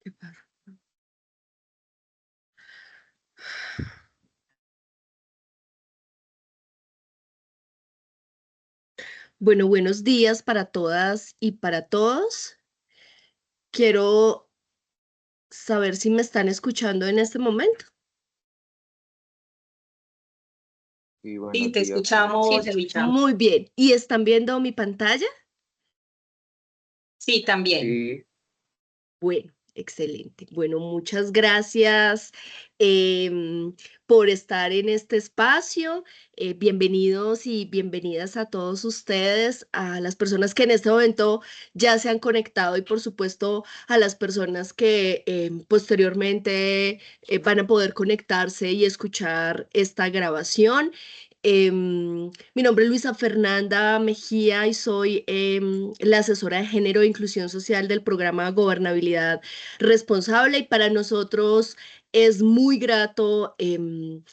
¿Qué pasa? Bueno, buenos días para todas y para todos. Quiero saber si me están escuchando en este momento. Y Sí, buenos te días, sí. escuchamos, Sí, Luisa. muy bien. ¿Y están viendo mi pantalla? Sí, también. Sí, Bueno, excelente. Bueno, muchas gracias por estar en este espacio. Bienvenidos y bienvenidas a todos ustedes, a las personas que en este momento ya se han conectado y por supuesto a las personas que posteriormente van a poder conectarse y escuchar esta grabación. Mi nombre es Luisa Fernanda Mejía y soy la asesora de género e inclusión social del programa Gobernabilidad Responsable, y para nosotros es muy grato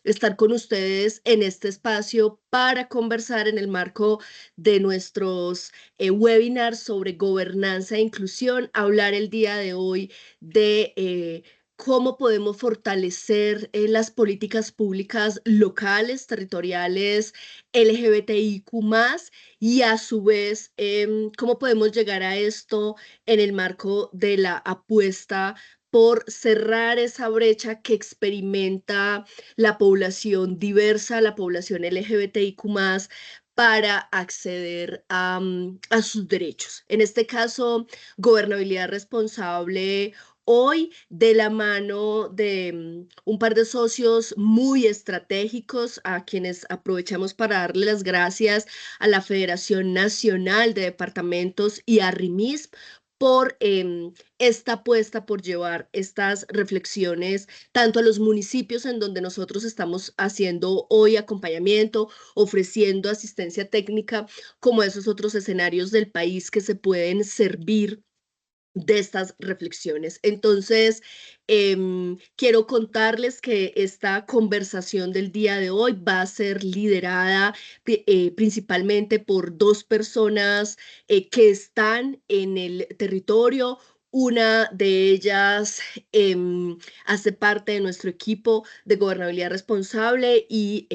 estar con ustedes en este espacio para conversar en el marco de nuestros webinars sobre gobernanza e inclusión, hablar el día de hoy de cómo podemos fortalecer las políticas públicas locales, territoriales, LGBTIQ+, y a su vez, cómo podemos llegar a esto en el marco de la apuesta por cerrar esa brecha que experimenta la población diversa, la población LGBTIQ+, para acceder a sus derechos. En este caso, gobernabilidad responsable hoy de la mano de un par de socios muy estratégicos a quienes aprovechamos para darle las gracias a la Federación Nacional de Departamentos y a RIMISP por esta apuesta por llevar estas reflexiones tanto a los municipios en donde nosotros estamos haciendo hoy acompañamiento, ofreciendo asistencia técnica, como a esos otros escenarios del país que se pueden servir de estas reflexiones. Entonces, quiero contarles que esta conversación del día de hoy va a ser liderada principalmente por dos personas que están en el territorio. Una de ellas hace parte de nuestro equipo de gobernabilidad responsable y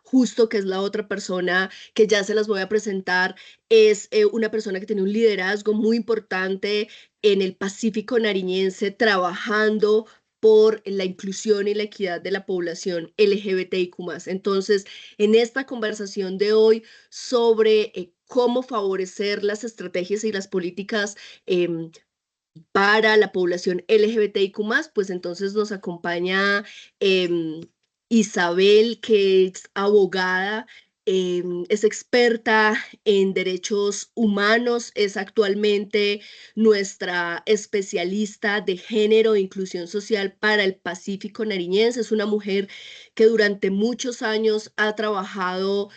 justo que es la otra persona que ya se las voy a presentar, es una persona que tiene un liderazgo muy importante en el Pacífico Nariñense, trabajando por la inclusión y la equidad de la población LGBTIQ+. Entonces, en esta conversación de hoy sobre cómo favorecer las estrategias y las políticas para la población LGBTIQ+, pues entonces nos acompaña Isabel, que es abogada, es experta en derechos humanos, es actualmente nuestra especialista de género e inclusión social para el Pacífico Nariñense. Es una mujer que durante muchos años ha trabajado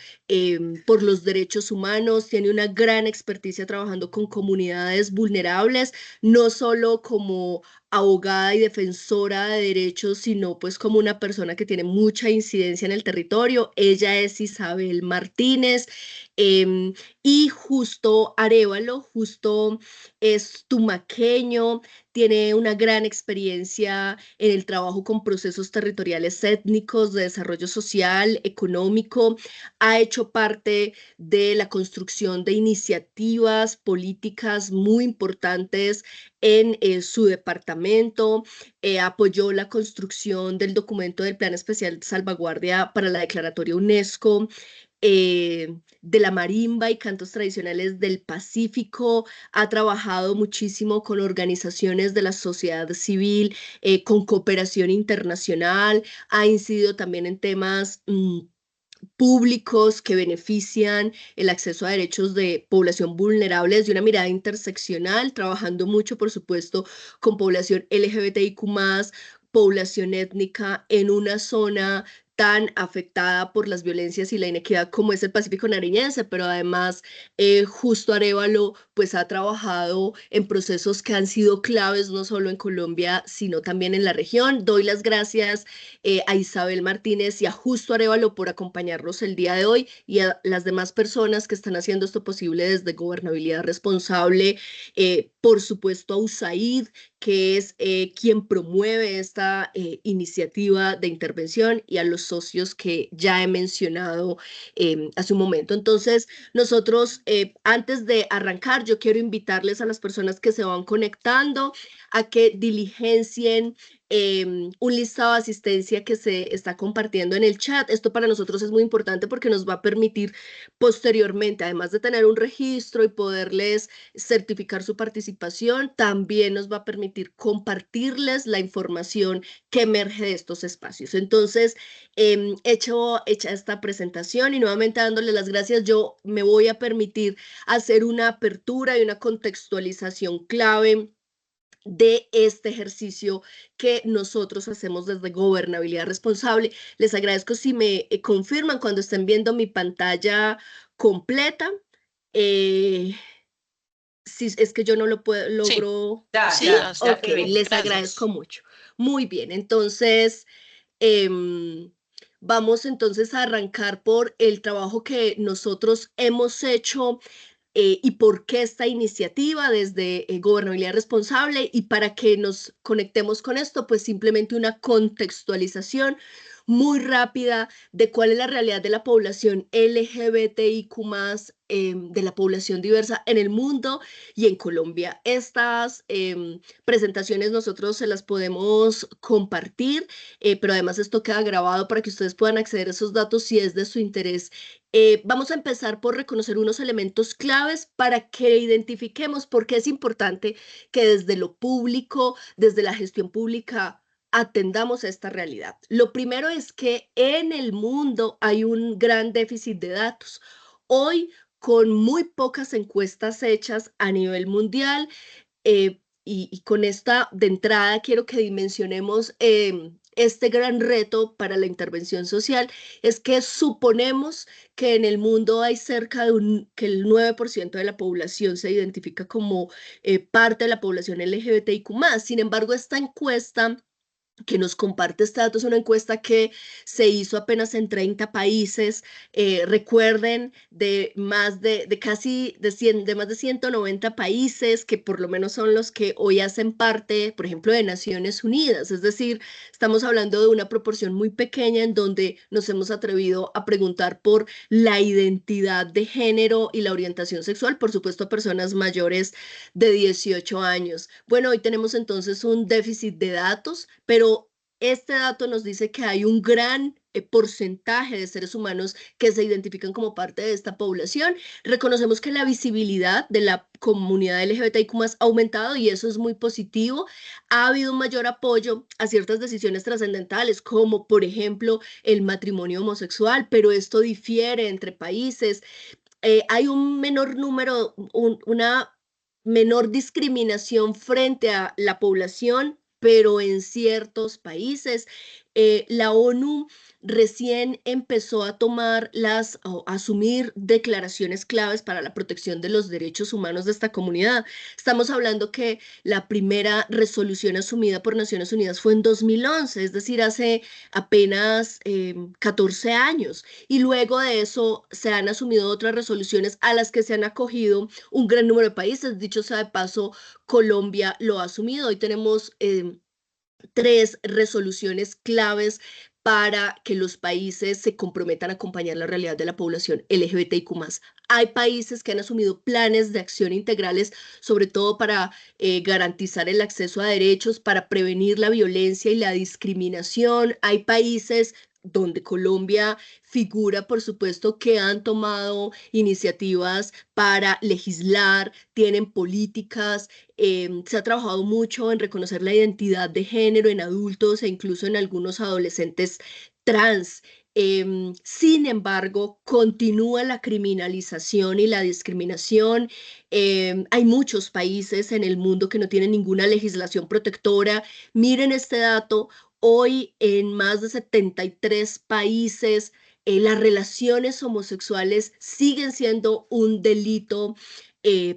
por los derechos humanos, tiene una gran experticia trabajando con comunidades vulnerables, no solo como abogada y defensora de derechos, sino pues como una persona que tiene mucha incidencia en el territorio. Ella es Isabel Martínez, y Justo Arévalo. Justo es tumaqueño, tiene una gran experiencia en el trabajo con procesos territoriales étnicos, de desarrollo social, económico, ha hecho parte de la construcción de iniciativas políticas muy importantes en su departamento, apoyó la construcción del documento del Plan Especial de Salvaguardia para la Declaratoria UNESCO de la marimba y cantos tradicionales del Pacífico, ha trabajado muchísimo con organizaciones de la sociedad civil, con cooperación internacional, ha incidido también en temas públicos que benefician el acceso a derechos de población vulnerable desde una mirada interseccional, trabajando mucho, por supuesto, con población LGBTIQ+, población étnica en una zona tan afectada por las violencias y la inequidad como es el Pacífico Nariñense, pero además Justo Arévalo pues ha trabajado en procesos que han sido claves no solo en Colombia, sino también en la región. Doy las gracias a Isabel Martínez y a Justo Arévalo por acompañarnos el día de hoy, y a las demás personas que están haciendo esto posible desde Gobernabilidad Responsable por supuesto a USAID, que es quien promueve esta iniciativa de intervención, y a los socios que ya he mencionado hace un momento. Entonces, nosotros, antes de arrancar, yo quiero invitarles a las personas que se van conectando a que diligencien un listado de asistencia que se está compartiendo en el chat. Esto para nosotros es muy importante porque nos va a permitir posteriormente, además de tener un registro y poderles certificar su participación, también nos va a permitir compartirles la información que emerge de estos espacios. Entonces, hecha esta presentación y nuevamente dándole las gracias, yo me voy a permitir hacer una apertura y una contextualización clave de este ejercicio que nosotros hacemos desde Gobernabilidad Responsable. Les agradezco si me confirman cuando estén viendo mi pantalla completa. Si es que yo no lo puedo, Sí, logro. sí, ¿Sí? Ok, les gracias. agradezco mucho. Muy bien, entonces vamos entonces a arrancar por el trabajo que nosotros hemos hecho y por qué esta iniciativa desde Gobernabilidad Responsable. Y para que nos conectemos con esto, pues simplemente una contextualización muy rápida de cuál es la realidad de la población LGBTIQ+, de la población diversa en el mundo y en Colombia. Estas presentaciones nosotros se las podemos compartir, pero además esto queda grabado para que ustedes puedan acceder a esos datos si es de su interés. Vamos a empezar por reconocer unos elementos claves para que identifiquemos por qué es importante que desde lo público, desde la gestión pública, atendamos a esta realidad. Lo primero es que en el mundo hay un gran déficit de datos. Hoy, con muy pocas encuestas hechas a nivel mundial, y con esta de entrada quiero que dimensionemos este gran reto para la intervención social, es que suponemos que en el mundo hay cerca de que el 9% de la población se identifica como parte de la población LGBTIQ+. Sin embargo, esta encuesta que nos comparte este dato es una encuesta que se hizo apenas en 30 países. Recuerden, de más de casi de 100, de más de 190 países, que por lo menos son los que hoy hacen parte, por ejemplo, de Naciones Unidas. Es decir, estamos hablando de una proporción muy pequeña en donde nos hemos atrevido a preguntar por la identidad de género y la orientación sexual, por supuesto, a personas mayores de 18 años. Bueno, hoy tenemos entonces un déficit de datos, pero este dato nos dice que hay un gran porcentaje de seres humanos que se identifican como parte de esta población. Reconocemos que la visibilidad de la comunidad LGBTIQ+ ha aumentado y eso es muy positivo. Ha habido un mayor apoyo a ciertas decisiones trascendentales, como por ejemplo el matrimonio homosexual, pero esto difiere entre países. Hay un menor número, una menor discriminación frente a la población, pero en ciertos países. La ONU recién empezó a tomar o asumir declaraciones claves para la protección de los derechos humanos de esta comunidad. Estamos hablando que la primera resolución asumida por Naciones Unidas fue en 2011, es decir, hace apenas 14 años. Y luego de eso se han asumido otras resoluciones a las que se han acogido un gran número de países. Dicho sea de paso, Colombia lo ha asumido. Hoy tenemos 3 resoluciones claves para que los países se comprometan a acompañar la realidad de la población LGBTIQ+. Hay países que han asumido planes de acción integrales, sobre todo para garantizar el acceso a derechos, para prevenir la violencia y la discriminación. Hay países donde Colombia figura, por supuesto, que han tomado iniciativas para legislar, tienen políticas. Se ha trabajado mucho en reconocer la identidad de género en adultos e incluso en algunos adolescentes trans. Sin embargo, continúa la criminalización y la discriminación. Hay muchos países en el mundo que no tienen ninguna legislación protectora. Miren este dato. Hoy en más de 73 países las relaciones homosexuales siguen siendo un delito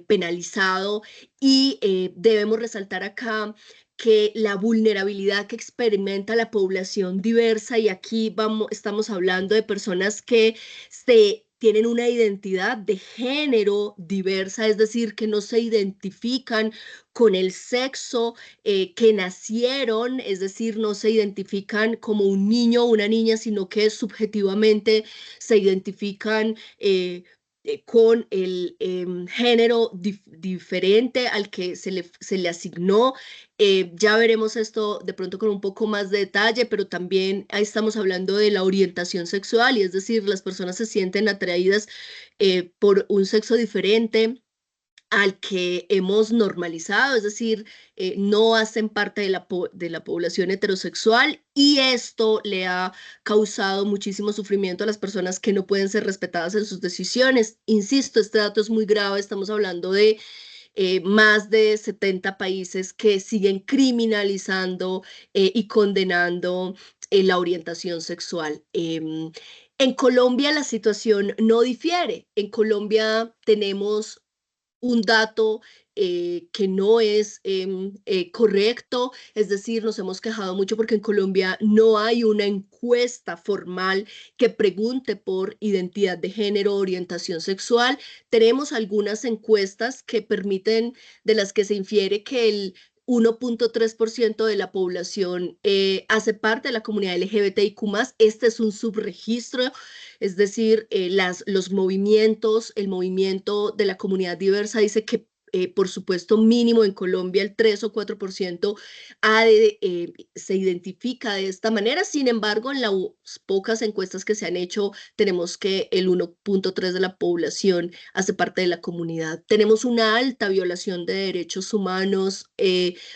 penalizado, y debemos resaltar acá que la vulnerabilidad que experimenta la población diversa, y aquí estamos hablando de personas que se tienen una identidad de género diversa, es decir, que no se identifican con el sexo que nacieron, es decir, no se identifican como un niño o una niña, sino que subjetivamente se identifican con el género diferente al que se le asignó. Ya veremos esto de pronto con un poco más de detalle, pero también ahí estamos hablando de la orientación sexual, y es decir, las personas se sienten atraídas por un sexo diferente al que hemos normalizado, es decir, no hacen parte de de la población heterosexual, y esto le ha causado muchísimo sufrimiento a las personas que no pueden ser respetadas en sus decisiones. Insisto, este dato es muy grave, estamos hablando de más de 70 países que siguen criminalizando y condenando la orientación sexual. En Colombia la situación no difiere. En Colombia tenemos un dato que no es correcto, es decir, nos hemos quejado mucho porque en Colombia no hay una encuesta formal que pregunte por identidad de género, orientación sexual. Tenemos algunas encuestas que permiten, de las que se infiere que el 1.3% de la población hace parte de la comunidad LGBTIQ+. Este es un subregistro, es decir, los movimientos, el movimiento de la comunidad diversa dice que, por supuesto, mínimo en Colombia el 3 o 4% se identifica de esta manera. Sin embargo, en las pocas encuestas que se han hecho, tenemos que el 1.3 de la población hace parte de la comunidad. Tenemos una alta violación de derechos humanos,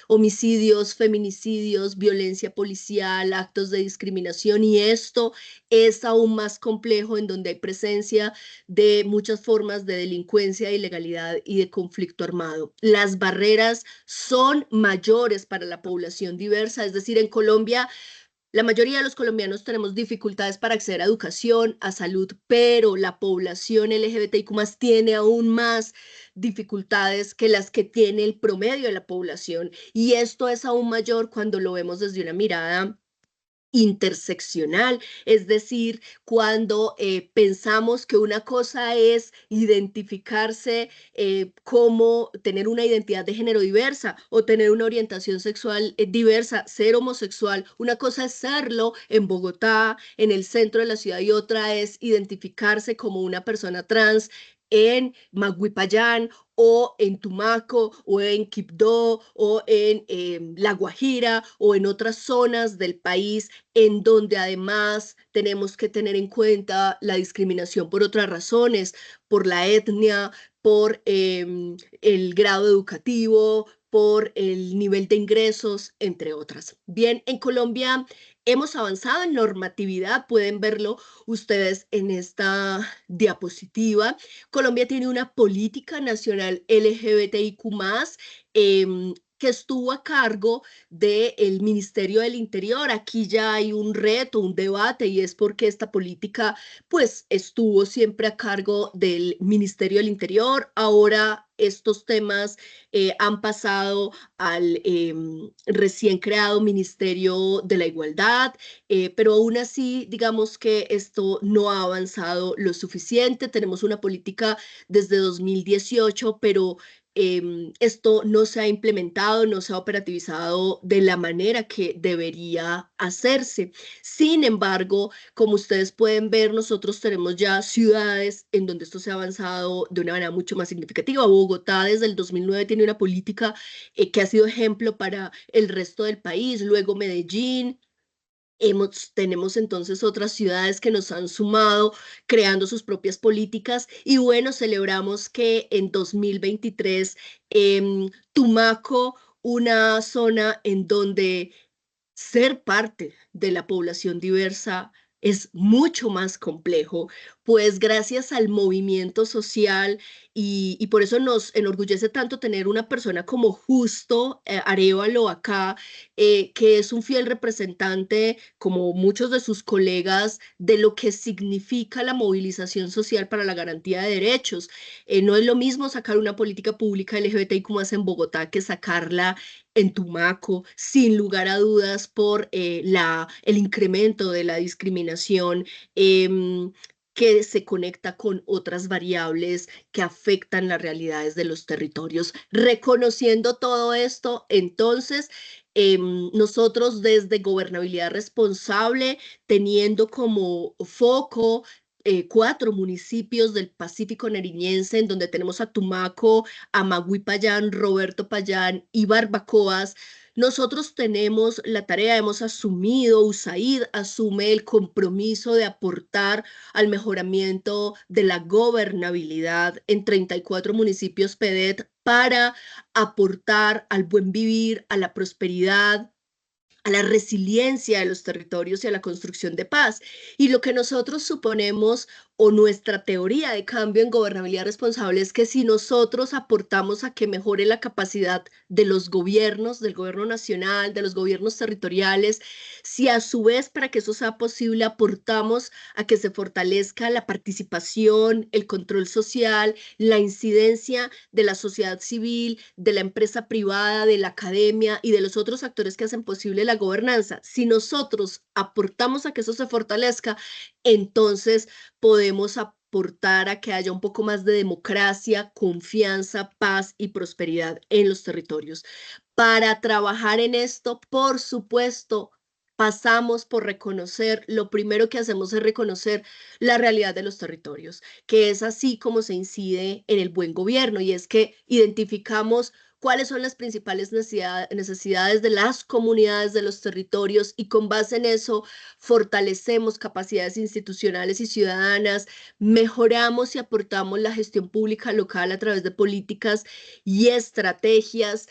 homicidios, feminicidios, violencia policial, actos de discriminación, y esto es aún más complejo en donde hay presencia de muchas formas de delincuencia, de ilegalidad y de conflicto armado. Las barreras son mayores para la población diversa, es decir, en Colombia la mayoría de los colombianos tenemos dificultades para acceder a educación, a salud, pero la población LGBTIQ+ tiene aún más dificultades que las que tiene el promedio de la población, y esto es aún mayor cuando lo vemos desde una mirada interseccional, es decir, cuando pensamos que una cosa es identificarse como tener una identidad de género diversa o tener una orientación sexual diversa, ser homosexual. Una cosa es serlo en Bogotá, en el centro de la ciudad, y otra es identificarse como una persona trans en Maguipayán o en Tumaco o en Quibdó o en La Guajira o en otras zonas del país, en donde además tenemos que tener en cuenta la discriminación por otras razones, por la etnia, por el grado educativo, por el nivel de ingresos, entre otras. Bien, en Colombia hemos avanzado en normatividad, pueden verlo ustedes en esta diapositiva. Colombia tiene una política nacional LGBTIQ+, que estuvo a cargo del Ministerio del Interior. Aquí ya hay un reto, un debate, y es porque esta política pues estuvo siempre a cargo del Ministerio del Interior. Ahora estos temas han pasado al recién creado Ministerio de la Igualdad, pero aún así, digamos que esto no ha avanzado lo suficiente. Tenemos una política desde 2018, pero esto no se ha implementado, no se ha operativizado de la manera que debería hacerse. Sin embargo, como ustedes pueden ver, nosotros tenemos ya ciudades en donde esto se ha avanzado de una manera mucho más significativa. Bogotá desde el 2009 tiene una política que ha sido ejemplo para el resto del país, luego Medellín. Tenemos entonces otras ciudades que nos han sumado creando sus propias políticas, y bueno, celebramos que en 2023 Tumaco, una zona en donde ser parte de la población diversa es mucho más complejo, pues gracias al movimiento social, y por eso nos enorgullece tanto tener una persona como Justo Arévalo acá, que es un fiel representante, como muchos de sus colegas, de lo que significa la movilización social para la garantía de derechos. No es lo mismo sacar una política pública LGBTIQ+ en Bogotá que sacarla en Tumaco, sin lugar a dudas, por el incremento de la discriminación. que se conecta con otras variables que afectan las realidades de los territorios. Reconociendo todo esto, entonces, nosotros desde Gobernabilidad Responsable, teniendo como foco 4 municipios del Pacífico Nariñense, en donde tenemos a Tumaco, Amagüí Payán, Roberto Payán y Barbacoas, nosotros tenemos la tarea, hemos asumido, USAID asume el compromiso de aportar al mejoramiento de la gobernabilidad en 34 municipios PEDET para aportar al buen vivir, a la prosperidad, a la resiliencia de los territorios y a la construcción de paz. Y lo que nosotros suponemos, o nuestra teoría de cambio en gobernabilidad responsable, es que si nosotros aportamos a que mejore la capacidad de los gobiernos, del gobierno nacional, de los gobiernos territoriales, si a su vez para que eso sea posible aportamos a que se fortalezca la participación, el control social, la incidencia de la sociedad civil, de la empresa privada, de la academia y de los otros actores que hacen posible la gobernanza, si nosotros aportamos a que eso se fortalezca, entonces podemos aportar a que haya un poco más de democracia, confianza, paz y prosperidad en los territorios. Para trabajar en esto, por supuesto, pasamos por reconocer, lo primero que hacemos es reconocer la realidad de los territorios, que es así como se incide en el buen gobierno, y es que identificamos cuáles son las principales necesidades de las comunidades de los territorios y con base en eso fortalecemos capacidades institucionales y ciudadanas, mejoramos y aportamos la gestión pública local a través de políticas y estrategias.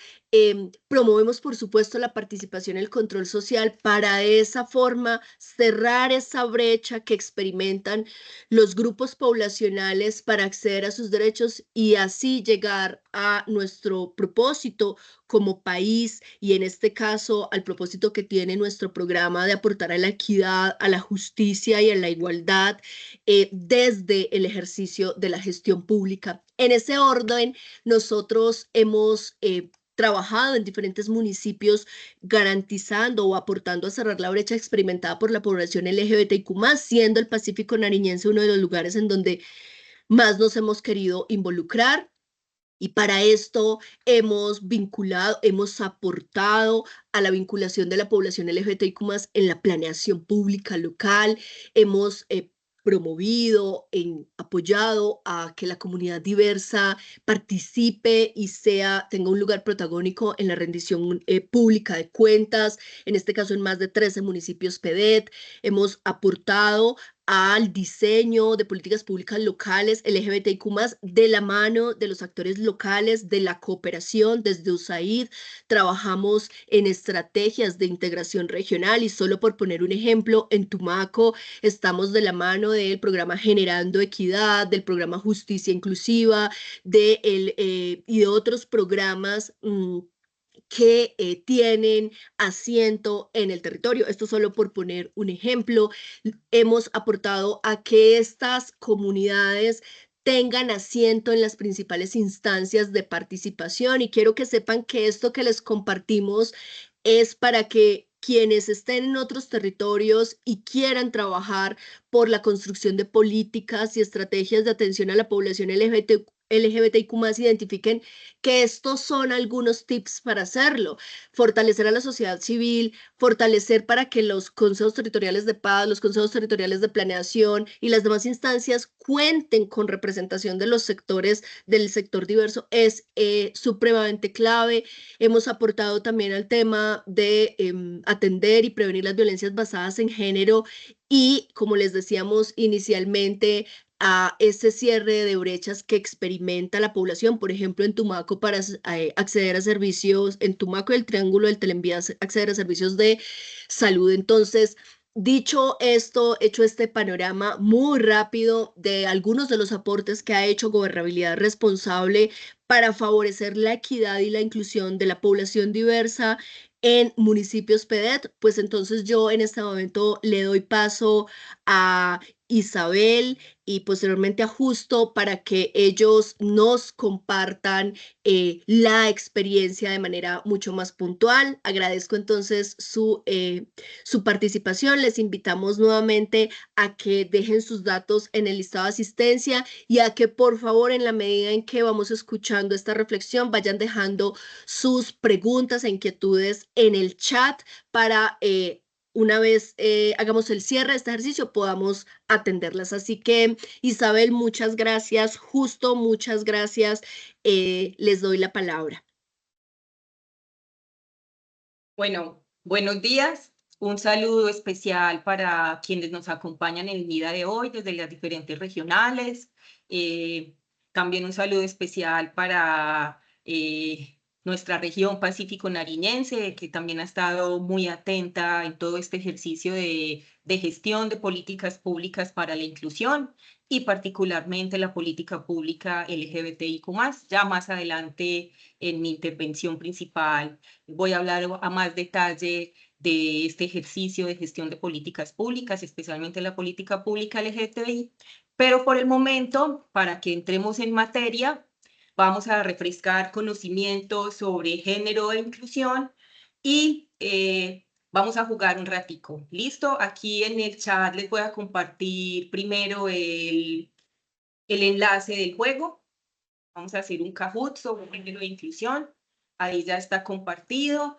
Promovemos, por supuesto, la participación y el control social para de esa forma cerrar esa brecha que experimentan los grupos poblacionales para acceder a sus derechos y así llegar a nuestro propósito como país y en este caso al propósito que tiene nuestro programa de aportar a la equidad, a la justicia y a la igualdad desde el ejercicio de la gestión pública. En ese orden, nosotros hemos trabajado en diferentes municipios garantizando o aportando a cerrar la brecha experimentada por la población LGBTIQ+, siendo el Pacífico Nariñense uno de los lugares en donde más nos hemos querido involucrar. Y para esto hemos vinculado, hemos aportado a la vinculación de la población LGBTIQ+ en la planeación pública local, hemos promovido, apoyado a que la comunidad diversa participe y tenga un lugar protagónico en la rendición pública de cuentas, en este caso en más de 13 municipios PEDET, hemos aportado al diseño de políticas públicas locales LGBTIQ+, de la mano de los actores locales, de la cooperación. Desde USAID trabajamos en estrategias de integración regional y solo por poner un ejemplo, en Tumaco estamos de la mano del programa Generando Equidad, del programa Justicia Inclusiva, y de otros programas que tienen asiento en el territorio. Esto solo por poner un ejemplo. Hemos aportado a que estas comunidades tengan asiento en las principales instancias de participación y quiero que sepan que esto que les compartimos es para que quienes estén en otros territorios y quieran trabajar por la construcción de políticas y estrategias de atención a la población LGBTIQ+, identifiquen que estos son algunos tips para hacerlo. Fortalecer a la sociedad civil, fortalecer para que los consejos territoriales de paz, los consejos territoriales de planeación y las demás instancias cuenten con representación de los sectores del sector diverso es supremamente clave. Hemos aportado también al tema de atender y prevenir las violencias basadas en género y, como les decíamos inicialmente, a ese cierre de brechas que experimenta la población, por ejemplo, en Tumaco para acceder a servicios, en Tumaco y el Triángulo del Telenvía, acceder a servicios de salud. Entonces, dicho esto, hecho este panorama muy rápido de algunos de los aportes que ha hecho Gobernabilidad Responsable para favorecer la equidad y la inclusión de la población diversa en municipios PEDET, pues entonces yo en este momento le doy paso a Isabel y posteriormente a Justo para que ellos nos compartan la experiencia de manera mucho más puntual. Agradezco entonces su participación. Les invitamos nuevamente a que dejen sus datos en el listado de asistencia y a que por favor en la medida en que vamos escuchando esta reflexión vayan dejando sus preguntas e inquietudes en el chat para una vez hagamos el cierre de este ejercicio, podamos atenderlas. Así que, Isabel, muchas gracias. Justo, muchas gracias. Les doy la palabra. Bueno, buenos días. Un saludo especial para quienes nos acompañan en el día de hoy desde las diferentes regionales. También un saludo especial para nuestra región Pacífico Nariñense, que también ha estado muy atenta en todo este ejercicio de gestión de políticas públicas para la inclusión y particularmente la política pública LGBTIQ+. Ya más adelante en mi intervención principal voy a hablar a más detalle de este ejercicio de gestión de políticas públicas, especialmente la política pública LGTBI, pero por el momento, para que entremos en materia, vamos a refrescar conocimientos sobre género e inclusión y vamos a jugar un ratico. ¿Listo? Aquí en el chat les voy a compartir primero el enlace del juego. Vamos a hacer un Kahoot sobre género e inclusión. Ahí ya está compartido.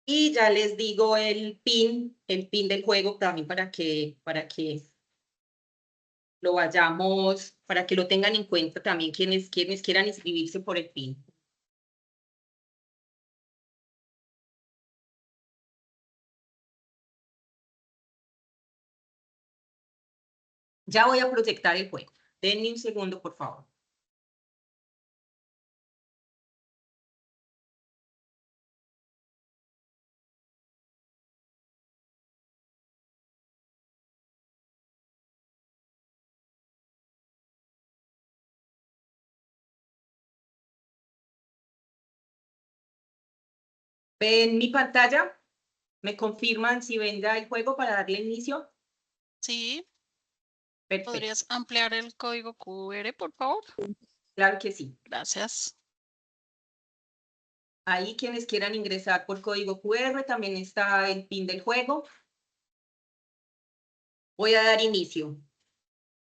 Y ya les digo el pin del juego también para que lo vayamos, para que lo tengan en cuenta también quienes quieran inscribirse por el pin. Ya voy a proyectar el juego. Denme un segundo, por favor. ¿Ven mi pantalla? ¿Me confirman si ven ya el juego para darle inicio? Sí. Perfecto. ¿Podrías ampliar el código QR, por favor? Claro que sí. Gracias. Ahí quienes quieran ingresar por código QR, también está el pin del juego. Voy a dar inicio.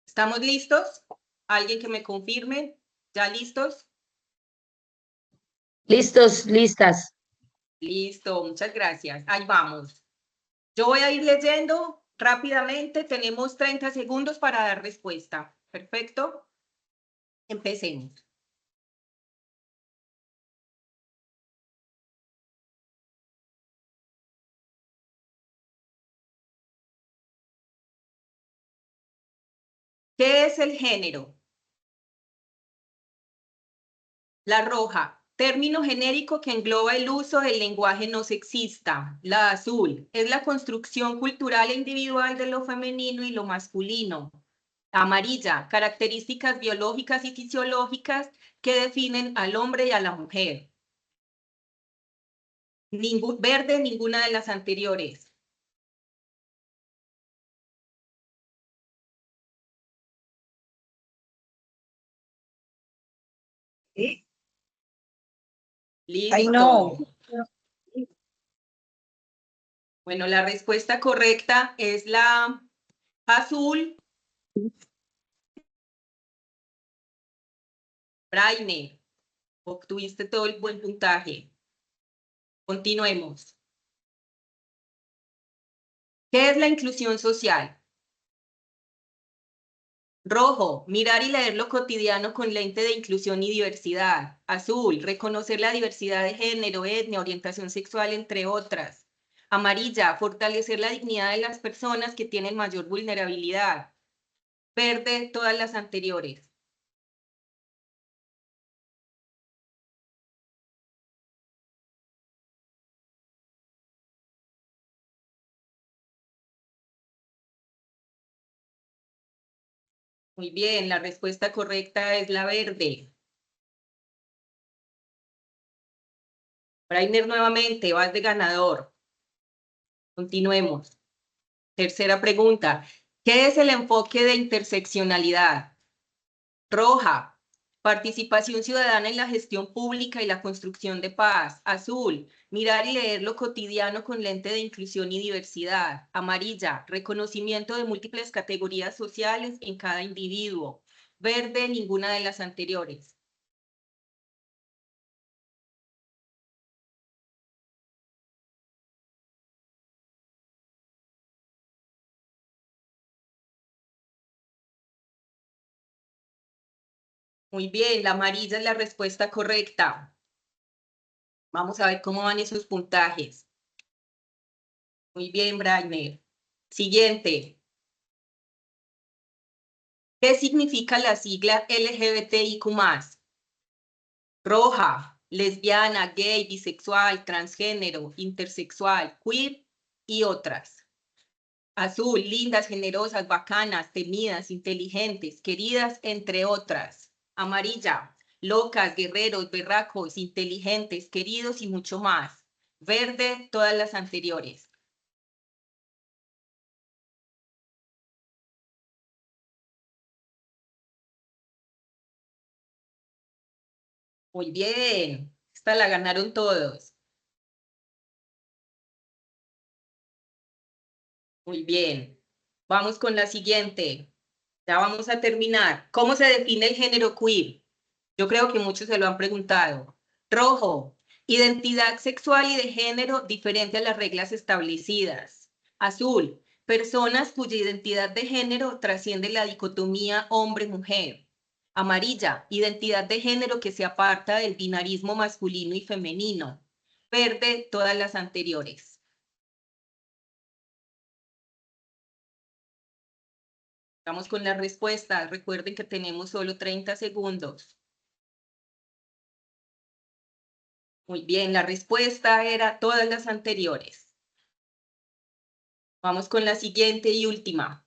¿Estamos listos? ¿Alguien que me confirme? ¿Ya listos? Listos, listas. Listo, muchas gracias. Ahí vamos. Yo voy a ir leyendo rápidamente. Tenemos 30 segundos para dar respuesta. Perfecto. Empecemos. ¿Qué es el género? La roja, término genérico que engloba el uso del lenguaje no sexista. La azul, es la construcción cultural e individual de lo femenino y lo masculino. Amarilla, características biológicas y fisiológicas que definen al hombre y a la mujer. Verde, ninguna de las anteriores. ¿Sí? Listo. Ay, no. Bueno, la respuesta correcta es la azul. Braine, obtuviste todo el buen puntaje. Continuemos. ¿Qué es la inclusión social? Rojo, mirar y leer lo cotidiano con lente de inclusión y diversidad. Azul, reconocer la diversidad de género, etnia, orientación sexual, entre otras. Amarilla, fortalecer la dignidad de las personas que tienen mayor vulnerabilidad. Verde, todas las anteriores. Muy bien, la respuesta correcta es la verde. Brainer nuevamente, vas de ganador. Continuemos. Tercera pregunta. ¿Qué es el enfoque de interseccionalidad? Roja, participación ciudadana en la gestión pública y la construcción de paz. Azul, mirar y leer lo cotidiano con lente de inclusión y diversidad. Amarilla, reconocimiento de múltiples categorías sociales en cada individuo. Verde, ninguna de las anteriores. Muy bien, la amarilla es la respuesta correcta. Vamos a ver cómo van esos puntajes. Muy bien, Brainer. Siguiente. ¿Qué significa la sigla LGBTIQ+? Roja, lesbiana, gay, bisexual, transgénero, intersexual, queer y otras. Azul, lindas, generosas, bacanas, temidas, inteligentes, queridas, entre otras. Amarilla, locas, guerreros, berracos, inteligentes, queridos y mucho más. Verde, todas las anteriores. Muy bien, esta la ganaron todos. Muy bien, vamos con la siguiente. Ya vamos a terminar. ¿Cómo se define el género queer? Yo creo que muchos se lo han preguntado. Rojo, identidad sexual y de género diferente a las reglas establecidas. Azul, personas cuya identidad de género trasciende la dicotomía hombre-mujer. Amarilla, identidad de género que se aparta del binarismo masculino y femenino. Verde, todas las anteriores. Vamos con las respuestas. Recuerden que tenemos solo 30 segundos. Muy bien, la respuesta era todas las anteriores. Vamos con la siguiente y última.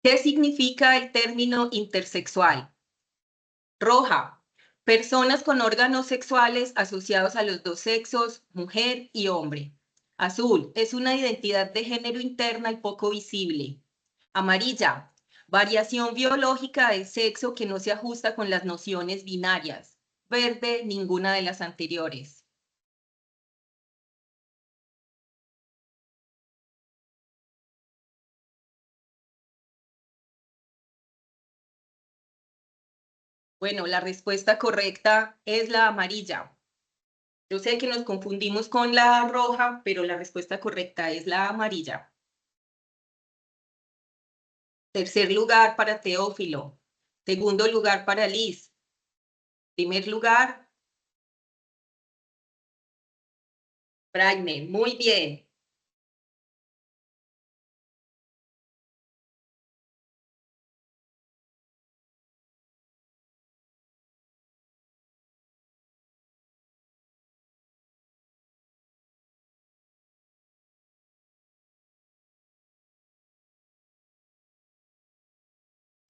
¿Qué significa el término intersexual? Roja, personas con órganos sexuales asociados a los dos sexos, mujer y hombre. Azul, es una identidad de género interna y poco visible. Amarilla, variación biológica del sexo que no se ajusta con las nociones binarias. Verde, ninguna de las anteriores. Bueno, la respuesta correcta es la amarilla. Yo sé que nos confundimos con la roja, pero la respuesta correcta es la amarilla. Tercer lugar para Teófilo. Segundo lugar para Liz. Primer lugar, Braime. Muy bien.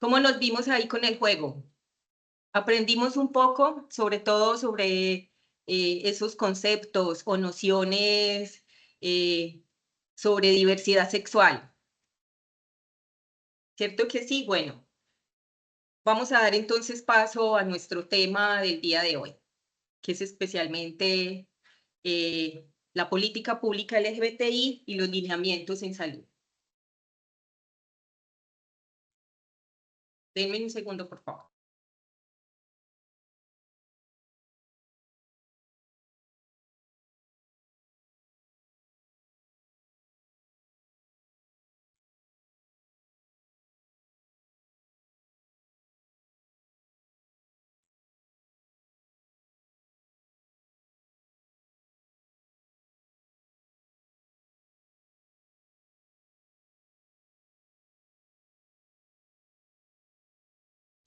¿Cómo nos vimos ahí con el juego? Aprendimos un poco, sobre todo sobre esos conceptos o nociones sobre diversidad sexual. ¿Cierto que sí? Bueno, vamos a dar entonces paso a nuestro tema del día de hoy, que es especialmente la política pública LGBTI y los lineamientos en salud. Denme un segundo, por favor.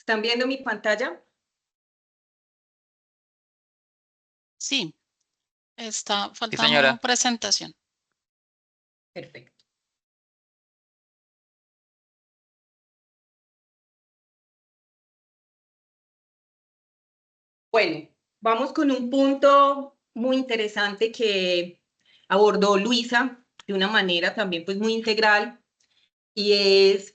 ¿Están viendo mi pantalla? Sí, está Sí, faltando señora. presentación. Perfecto. Bueno, Vamos con un punto muy interesante que abordó Luisa de una manera también pues muy integral, y es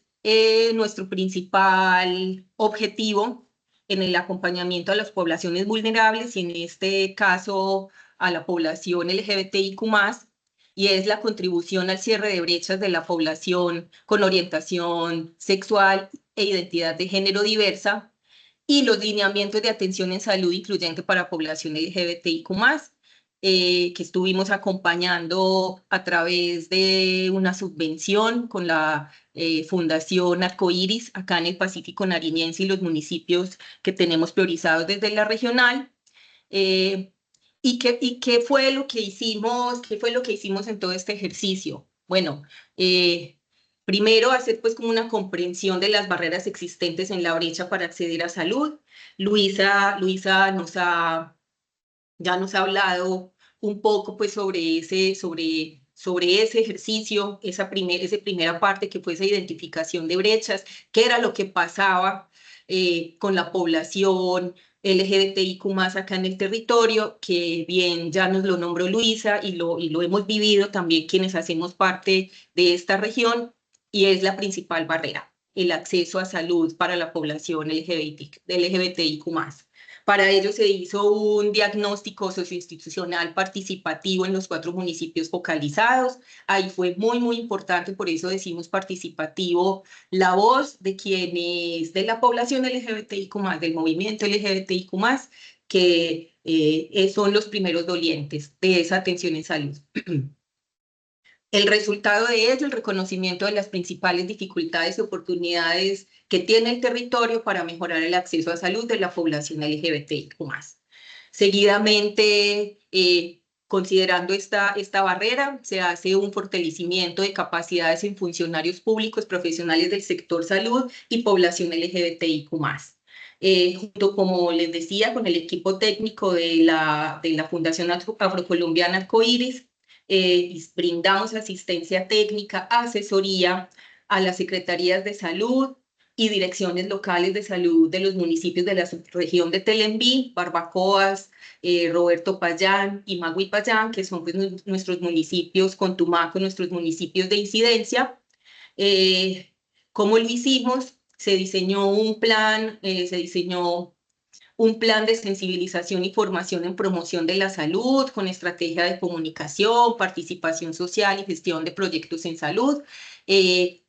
nuestro principal objetivo en el acompañamiento a las poblaciones vulnerables y en este caso a la población LGBTIQ+, y es la contribución al cierre de brechas de la población con orientación sexual e identidad de género diversa y los lineamientos de atención en salud incluyente para población LGBTIQ+, que estuvimos acompañando a través de una subvención con la Fundación Arcoíris, acá en el Pacífico Nariñense y los municipios que tenemos priorizados desde la regional. ¿Y qué fue lo que hicimos? ¿Qué fue lo que hicimos en todo este ejercicio? Bueno, primero hacer pues como una comprensión de las barreras existentes en la brecha para acceder a salud. Luisa ya nos ha hablado un poco pues sobre ese ejercicio, esa primera parte que fue esa identificación de brechas, qué era lo que pasaba con la población LGBTIQ+ acá en el territorio, que bien ya nos lo nombró Luisa y lo hemos vivido también quienes hacemos parte de esta región, y es la principal barrera, el acceso a salud para la población LGBTIQ+. Para ello se hizo un diagnóstico socioinstitucional participativo en los 4 municipios focalizados. Ahí fue muy, muy importante, por eso decimos participativo, la voz de quienes, de la población LGBTIQ+, del movimiento LGBTIQ+, que son los primeros dolientes de esa atención en salud. El resultado de ello, el reconocimiento de las principales dificultades y oportunidades que tiene el territorio para mejorar el acceso a salud de la población LGBTIQ+. Seguidamente, considerando esta barrera, se hace un fortalecimiento de capacidades en funcionarios públicos, profesionales del sector salud y población LGBTIQ+. Junto, como les decía, con el equipo técnico de la Fundación Afrocolombiana Arcoíris, brindamos asistencia técnica, asesoría a las secretarías de salud y direcciones locales de salud de los municipios de la subregión de Telembí, Barbacoas, Roberto Payán y Magui Payán, que son pues, nuestros municipios con Tumaco, nuestros municipios de incidencia. ¿Cómo lo hicimos? Se diseñó un plan de sensibilización y formación en promoción de la salud, con estrategia de comunicación, participación social y gestión de proyectos en salud,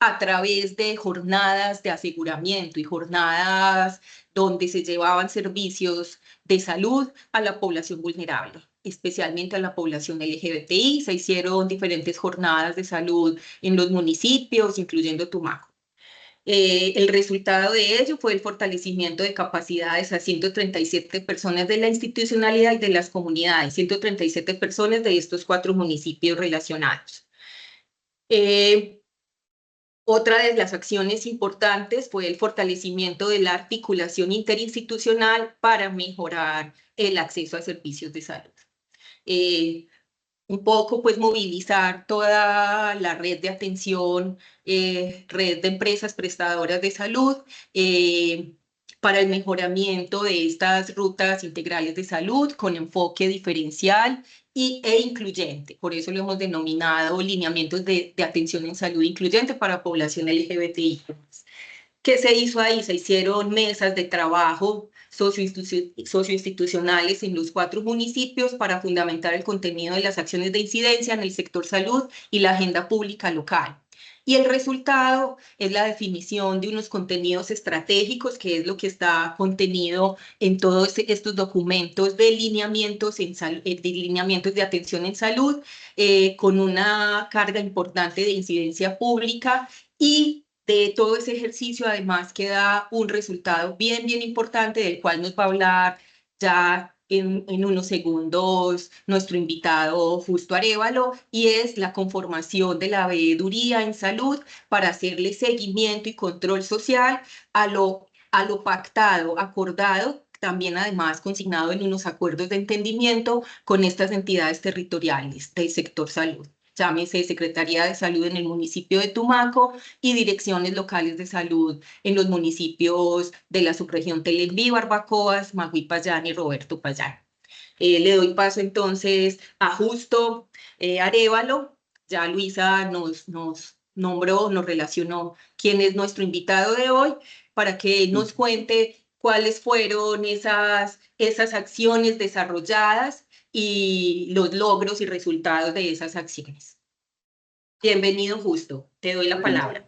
a través de jornadas de aseguramiento y jornadas donde se llevaban servicios de salud a la población vulnerable, especialmente a la población LGBTI. Se hicieron diferentes jornadas de salud en los municipios, incluyendo Tumaco. El resultado de ello fue el fortalecimiento de capacidades a 137 personas de la institucionalidad y de las comunidades, 137 personas de estos 4 municipios relacionados. Otra de las acciones importantes fue el fortalecimiento de la articulación interinstitucional para mejorar el acceso a servicios de salud. Un poco pues movilizar toda la red de atención, red de empresas prestadoras de salud para el mejoramiento de estas rutas integrales de salud con enfoque diferencial e incluyente. Por eso lo hemos denominado lineamientos de atención en salud incluyente para población LGBTI. ¿Qué se hizo ahí? Se hicieron mesas de trabajo socioinstitucionales en los 4 municipios para fundamentar el contenido de las acciones de incidencia en el sector salud y la agenda pública local. Y el resultado es la definición de unos contenidos estratégicos, que es lo que está contenido en todos estos documentos de lineamientos de atención en salud, con una carga importante de incidencia pública, y de todo ese ejercicio además queda un resultado bien, bien importante del cual nos va a hablar ya en unos segundos nuestro invitado Justo Arévalo, y es la conformación de la veeduría en salud para hacerle seguimiento y control social a lo pactado, acordado, también además consignado en unos acuerdos de entendimiento con estas entidades territoriales del sector salud. Llámese Secretaría de Salud en el municipio de Tumaco y direcciones locales de salud en los municipios de la subregión Telembí, Barbacoas, Magui Payán y Roberto Payán. Le doy paso entonces a Justo Arévalo. Ya Luisa nos nombró, nos relacionó quién es nuestro invitado de hoy, para que nos cuente cuáles fueron esas acciones desarrolladas y los logros y resultados de esas acciones. Bienvenido, Justo. Te doy la palabra.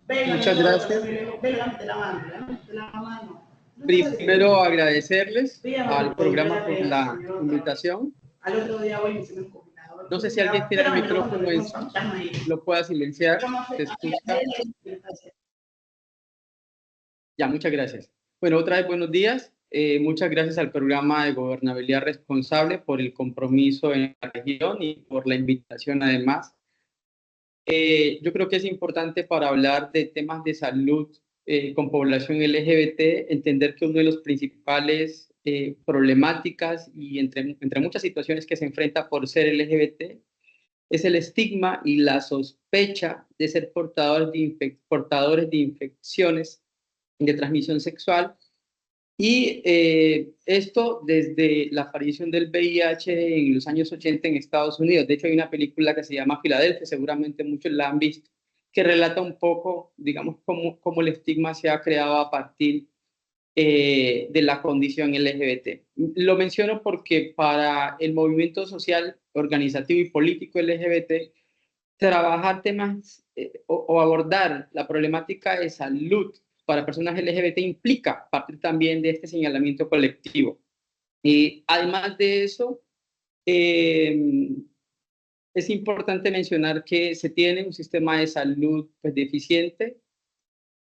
Muchas gracias. Primero agradecerles al programa por la invitación. No sé si alguien tiene el micrófono lo pueda silenciar. ¿Se escucha? Ya, muchas gracias. Bueno, otra vez buenos días. Muchas gracias al programa de Gobernabilidad Responsable por el compromiso en la región y por la invitación además. Yo creo que es importante para hablar de temas de salud con población LGBT, entender que uno de los principales problemáticas y entre muchas situaciones que se enfrenta por ser LGBT es el estigma y la sospecha de ser portadores de infecciones de transmisión sexual. Y esto desde la aparición del VIH en los años 80 en Estados Unidos. De hecho, hay una película que se llama Filadelfia, seguramente muchos la han visto, que relata un poco, digamos, cómo el estigma se ha creado a partir de la condición LGBT. Lo menciono porque para el movimiento social, organizativo y político LGBT, trabajar temas o abordar la problemática de salud para personas LGBT implica partir también de este señalamiento colectivo. Y además de eso, es importante mencionar que se tiene un sistema de salud pues, deficiente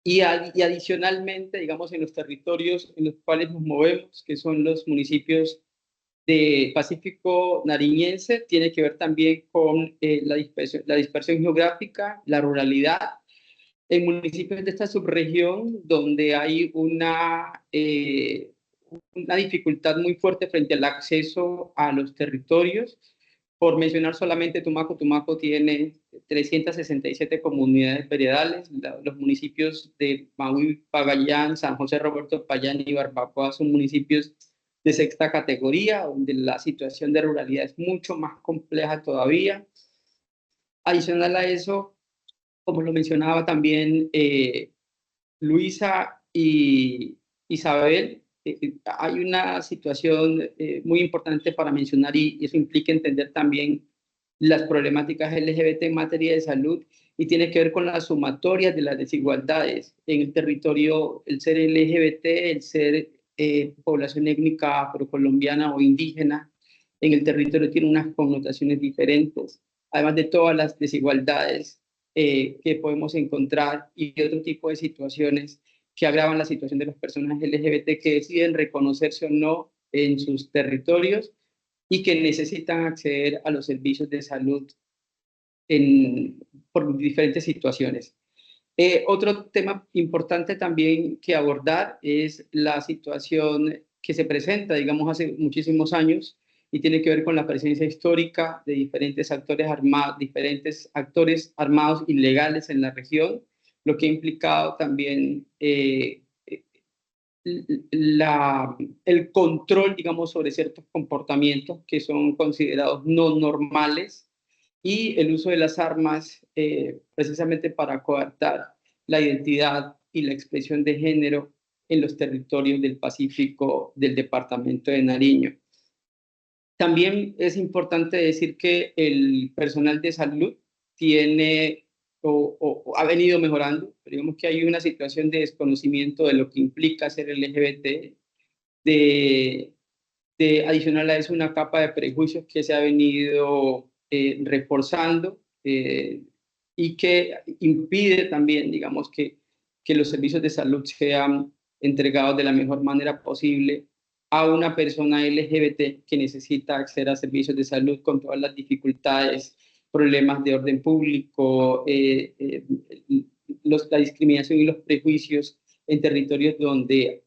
y adicionalmente, digamos, en los territorios en los cuales nos movemos, que son los municipios de Pacífico Nariñense, tiene que ver también con la dispersión geográfica, la ruralidad, en municipios de esta subregión donde hay una dificultad muy fuerte frente al acceso a los territorios. Por mencionar solamente Tumaco, Tumaco tiene 367 comunidades veredales. Los municipios de Maui, Pagayán, San José Roberto Payán y Barbacoa son municipios de sexta categoría, donde la situación de ruralidad es mucho más compleja todavía. Adicional a eso, como lo mencionaba también Luisa y Isabel, hay una situación muy importante para mencionar y eso implica entender también las problemáticas LGBT en materia de salud y tiene que ver con las sumatorias de las desigualdades en el territorio, el ser LGBT, el ser población étnica afrocolombiana o indígena en el territorio tiene unas connotaciones diferentes, además de todas las desigualdades que podemos encontrar y otro tipo de situaciones que agravan la situación de las personas LGBT que deciden reconocerse o no en sus territorios y que necesitan acceder a los servicios de salud por diferentes situaciones. Otro tema importante también que abordar es la situación que se presenta, digamos, hace muchísimos años y tiene que ver con la presencia histórica de diferentes actores armados ilegales en la región, lo que ha implicado también el control, digamos, sobre ciertos comportamientos que son considerados no normales y el uso de las armas precisamente para coartar la identidad y la expresión de género en los territorios del Pacífico del departamento de Nariño. También es importante decir que el personal de salud tiene o ha venido mejorando, pero digamos que hay una situación de desconocimiento de lo que implica ser LGBT, de adicional a eso una capa de prejuicios que se ha venido reforzando y que impide también, digamos, que los servicios de salud sean entregados de la mejor manera posible a una persona LGBT que necesita acceder a servicios de salud con todas las dificultades, problemas de orden público, la discriminación y los prejuicios en territorios donde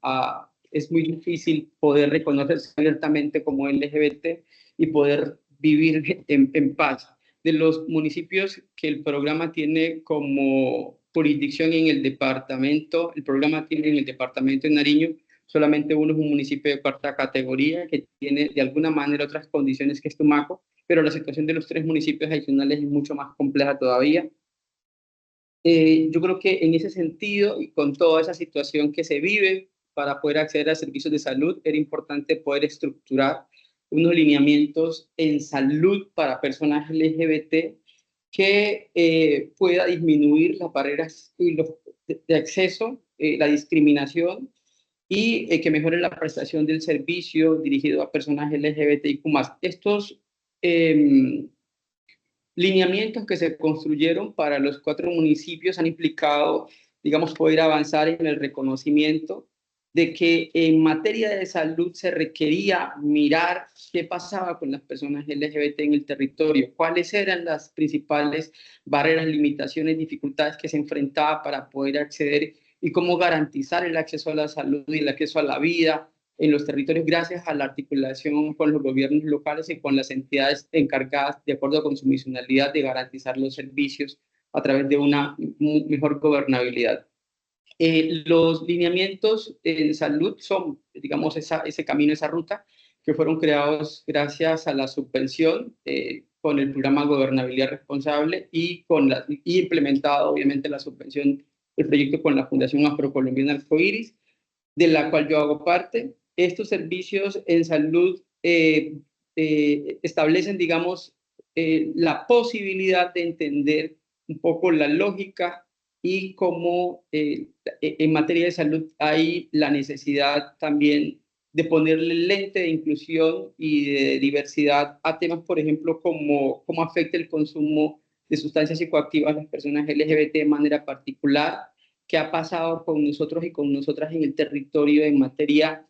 es muy difícil poder reconocerse abiertamente como LGBT y poder vivir en paz. De los municipios que el programa tiene como jurisdicción en el programa tiene en el departamento de Nariño, solamente uno es un municipio de cuarta categoría que tiene de alguna manera otras condiciones que es Tumaco, pero la situación de los 3 municipios adicionales es mucho más compleja todavía. Yo creo que en ese sentido y con toda esa situación que se vive para poder acceder a servicios de salud, era importante poder estructurar unos lineamientos en salud para personas LGBT que pueda disminuir las barreras y de acceso, la discriminación y que mejore la prestación del servicio dirigido a personas LGBTIQ+. Estos lineamientos que se construyeron para los 4 municipios han implicado, digamos, poder avanzar en el reconocimiento de que en materia de salud se requería mirar qué pasaba con las personas LGBT en el territorio, cuáles eran las principales barreras, limitaciones, dificultades que se enfrentaba para poder acceder y cómo garantizar el acceso a la salud y el acceso a la vida en los territorios gracias a la articulación con los gobiernos locales y con las entidades encargadas, de acuerdo con su misionalidad, de garantizar los servicios a través de una mejor gobernabilidad. Los lineamientos en salud son, digamos, ese camino, esa ruta, que fueron creados gracias a la subvención con el programa Gobernabilidad Responsable y implementado, obviamente, la subvención del proyecto con la Fundación Afrocolombiana Arcoiris, de la cual yo hago parte. Estos servicios en salud establecen, digamos, la posibilidad de entender un poco la lógica y cómo en materia de salud hay la necesidad también de ponerle lente de inclusión y de diversidad a temas, por ejemplo, como cómo afecta el consumo de sustancias psicoactivas a las personas LGBT de manera particular, qué ha pasado con nosotros y con nosotras en el territorio en materia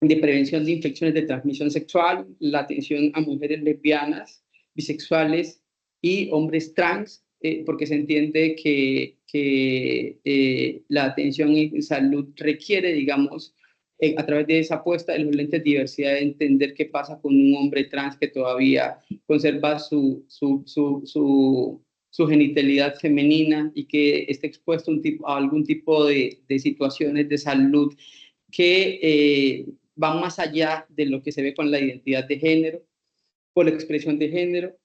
de prevención de infecciones de transmisión sexual, la atención a mujeres lesbianas, bisexuales y hombres trans, porque se entiende que la atención en salud requiere, digamos, a través de esa apuesta de los lentes de diversidad, de entender qué pasa con un hombre trans que todavía conserva su genitalidad femenina y que esté expuesto a algún tipo de situaciones de salud que van más allá de lo que se ve con la identidad de género, con la expresión de género.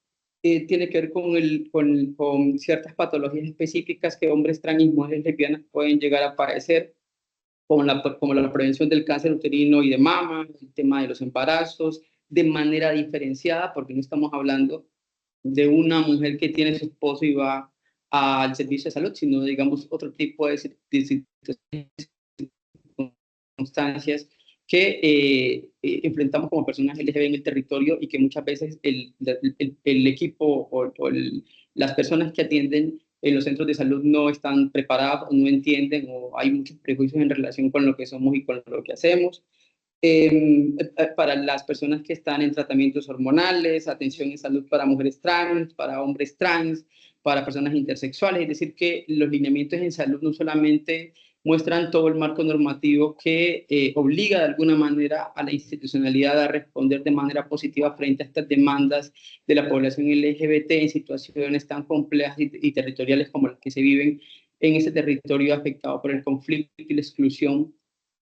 Tiene que ver con ciertas patologías específicas que hombres trans y mujeres lesbianas pueden llegar a padecer, como la prevención del cáncer uterino y de mama, el tema de los embarazos, de manera diferenciada, porque no estamos hablando de una mujer que tiene su esposo y va al servicio de salud, sino, digamos, otro tipo de circunstancias que enfrentamos como personas LGBT en el territorio y que muchas veces el equipo o las personas que atienden en los centros de salud no están preparados, no entienden o hay muchos prejuicios en relación con lo que somos y con lo que hacemos. Para las personas que están en tratamientos hormonales, atención en salud para mujeres trans, para hombres trans, para personas intersexuales, es decir, que los lineamientos en salud no solamente muestran todo el marco normativo que obliga de alguna manera a la institucionalidad a responder de manera positiva frente a estas demandas de la población LGBT en situaciones tan complejas y territoriales como las que se viven en ese territorio afectado por el conflicto y la exclusión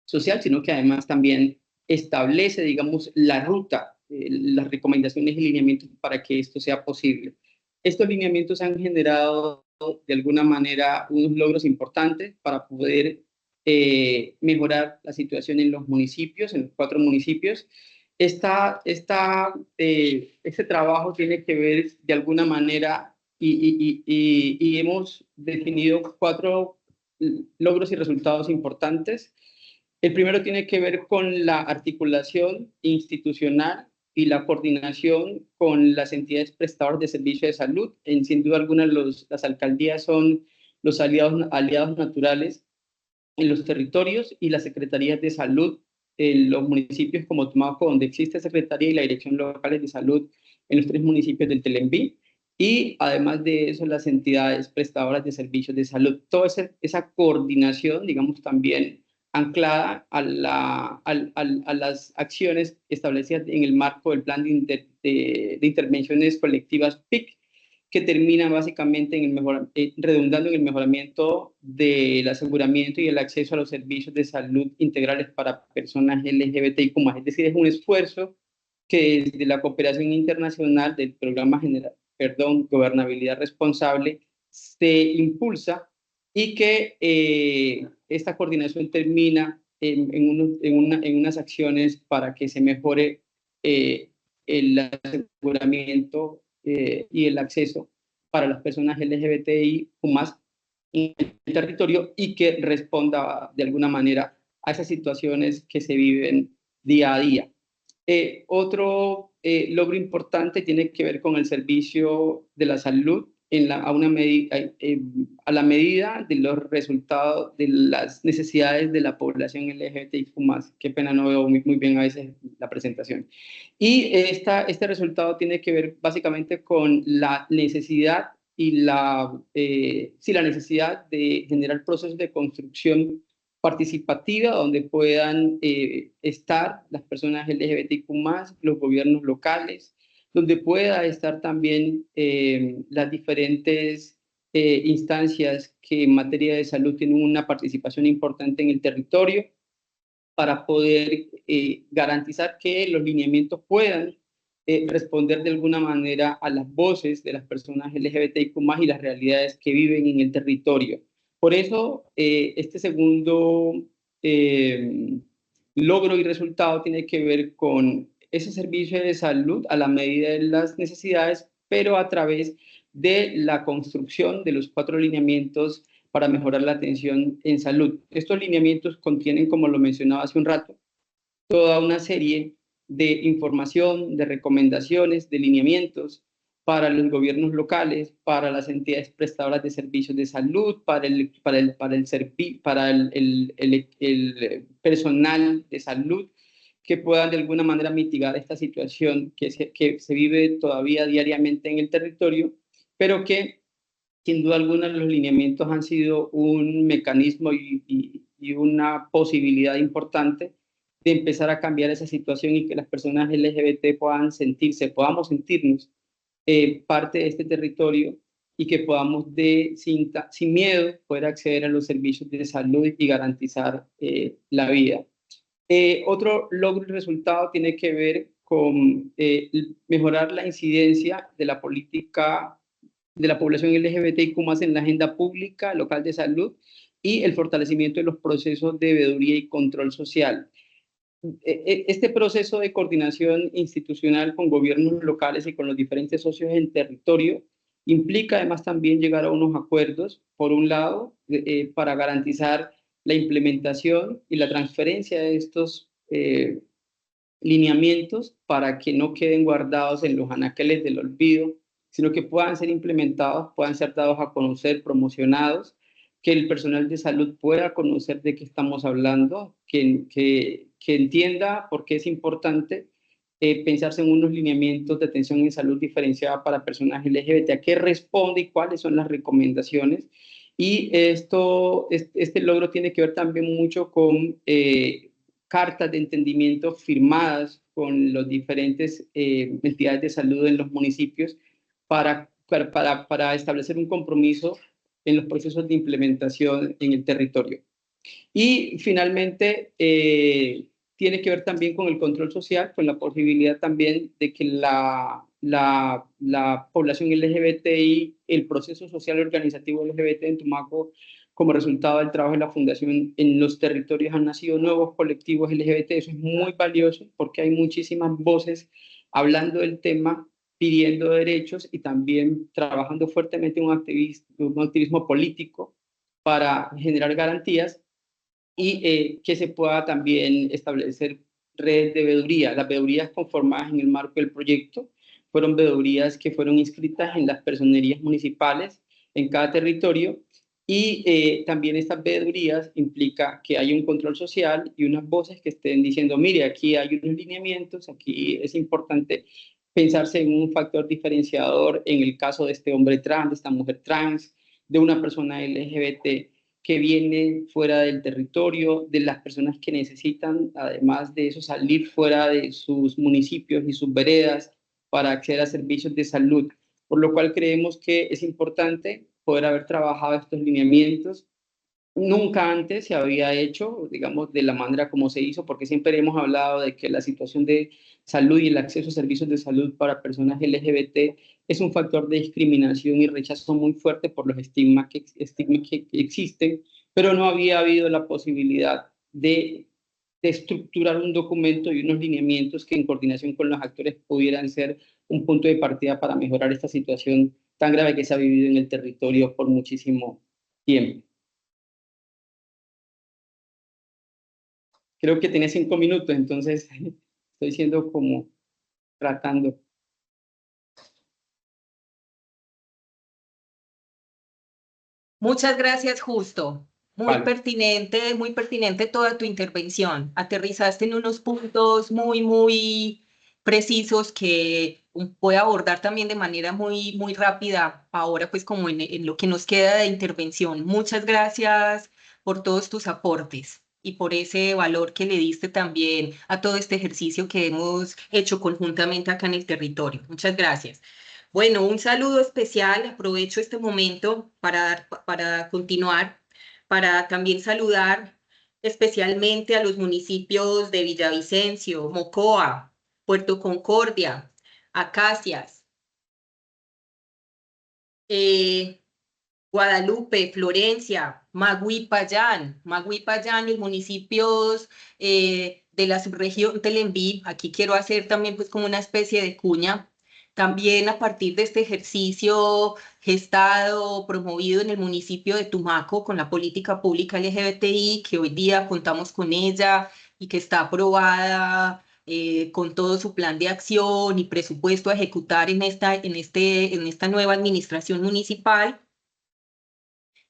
social, sino que además también establece, digamos, la ruta, las recomendaciones y lineamientos para que esto sea posible. Estos lineamientos han generado de alguna manera unos logros importantes para poder mejorar la situación en los municipios, en los 4 municipios. Este trabajo tiene que ver de alguna manera y hemos definido 4 logros y resultados importantes. El primero tiene que ver con la articulación institucional y la coordinación con las entidades prestadoras de servicios de salud. Sin duda alguna, las alcaldías son los aliados naturales en los territorios y las secretarías de salud en los municipios como Tumaco, donde existe secretaría y la dirección locales de salud en los 3 municipios del Telembí. Y además de eso, las entidades prestadoras de servicios de salud. Toda esa coordinación, digamos, también anclada a las acciones establecidas en el marco del Plan de Intervenciones Colectivas PIC, que termina básicamente en redundando en el mejoramiento del aseguramiento y el acceso a los servicios de salud integrales para personas LGBTIQ+. Es decir, es un esfuerzo que desde la cooperación internacional del Programa Gobernabilidad Responsable se impulsa, y que esta coordinación termina en unas acciones para que se mejore el aseguramiento y el acceso para las personas LGBTI más en el territorio, y que responda de alguna manera a esas situaciones que se viven día a día. Otro logro importante tiene que ver con el servicio de la salud a la medida de los resultados de las necesidades de la población LGBTIQ+. Qué pena, no veo muy bien a veces la presentación. Y este resultado tiene que ver básicamente con la necesidad la necesidad de generar procesos de construcción participativa donde puedan estar las personas LGBTIQ+, los gobiernos locales, donde pueda estar también las diferentes instancias que en materia de salud tienen una participación importante en el territorio, para poder garantizar que los lineamientos puedan responder de alguna manera a las voces de las personas LGBTIQ+ y las realidades que viven en el territorio. Por eso, este segundo logro y resultado tiene que ver con ese servicio de salud a la medida de las necesidades, pero a través de la construcción de los 4 lineamientos para mejorar la atención en salud. Estos lineamientos contienen, como lo mencionaba hace un rato, toda una serie de información, de recomendaciones, de lineamientos para los gobiernos locales, para las entidades prestadoras de servicios de salud, para el personal de salud, que puedan de alguna manera mitigar esta situación que se vive todavía diariamente en el territorio, pero que sin duda alguna los lineamientos han sido un mecanismo y una posibilidad importante de empezar a cambiar esa situación, y que las personas LGBT podamos sentirnos parte de este territorio, y que podamos sin miedo poder acceder a los servicios de salud y garantizar la vida. Otro logro y resultado tiene que ver con mejorar la incidencia de la política de la población LGBTIQ+ en la agenda pública local de salud, y el fortalecimiento de los procesos de veeduría y control social. Este proceso de coordinación institucional con gobiernos locales y con los diferentes socios en territorio implica además también llegar a unos acuerdos, por un lado, para garantizar la implementación y la transferencia de estos lineamientos, para que no queden guardados en los anaqueles del olvido, sino que puedan ser implementados, puedan ser dados a conocer, promocionados, que el personal de salud pueda conocer de qué estamos hablando, que entienda por qué es importante pensarse en unos lineamientos de atención en salud diferenciada para personas LGBT, a qué responde y cuáles son las recomendaciones. Y este logro tiene que ver también mucho con cartas de entendimiento firmadas con las diferentes entidades de salud en los municipios para establecer un compromiso en los procesos de implementación en el territorio. Y finalmente, tiene que ver también con el control social, con la posibilidad también de que la población LGBTI, el proceso social organizativo LGBT en Tumaco, como resultado del trabajo de la Fundación en los territorios, han nacido nuevos colectivos LGBT. Eso es muy valioso porque hay muchísimas voces hablando del tema, pidiendo derechos y también trabajando fuertemente en un activismo político para generar garantías, y que se pueda también establecer redes de veeduría. Las veedurías conformadas en el marco del proyecto fueron veedurías que fueron inscritas en las personerías municipales en cada territorio, y también estas veedurías implica que hay un control social y unas voces que estén diciendo, mire, aquí hay unos lineamientos, aquí es importante pensarse en un factor diferenciador en el caso de este hombre trans, de esta mujer trans, de una persona LGBT que viene fuera del territorio, de las personas que necesitan, además de eso, salir fuera de sus municipios y sus veredas para acceder a servicios de salud. por lo cual creemos que es importante poder haber trabajado estos lineamientos. Nunca antes se había hecho, digamos, de la manera como se hizo, porque siempre hemos hablado de que la situación de salud y el acceso a servicios de salud para personas LGBT es un factor de discriminación y rechazo muy fuerte por los estigmas que existen, pero no había habido la posibilidad de estructurar un documento y unos lineamientos que en coordinación con los actores pudieran ser un punto de partida para mejorar esta situación tan grave que se ha vivido en el territorio por muchísimo tiempo. Creo que tenía 5 minutos, entonces estoy siendo como tratando. Muchas gracias, Justo. Vale. Muy pertinente toda tu intervención. Aterrizaste en unos puntos muy precisos que voy a abordar también de manera muy rápida ahora, pues como en lo que nos queda de intervención. Muchas gracias por todos tus aportes y por ese valor que le diste también a todo este ejercicio que hemos hecho conjuntamente acá en el territorio. Muchas gracias. Bueno, un saludo especial. Aprovecho este momento para continuar, para también saludar especialmente a los municipios de Villavicencio, Mocoa, Puerto Concordia, Acacias, Guadalupe, Florencia, Magui-Payán, los municipios de la subregión Telembí. Aquí quiero hacer también pues como una especie de cuña. También a partir de este ejercicio gestado, promovido en el municipio de Tumaco con la política pública LGBTI, que hoy día contamos con ella y que está aprobada con todo su plan de acción y presupuesto a ejecutar en esta nueva administración municipal.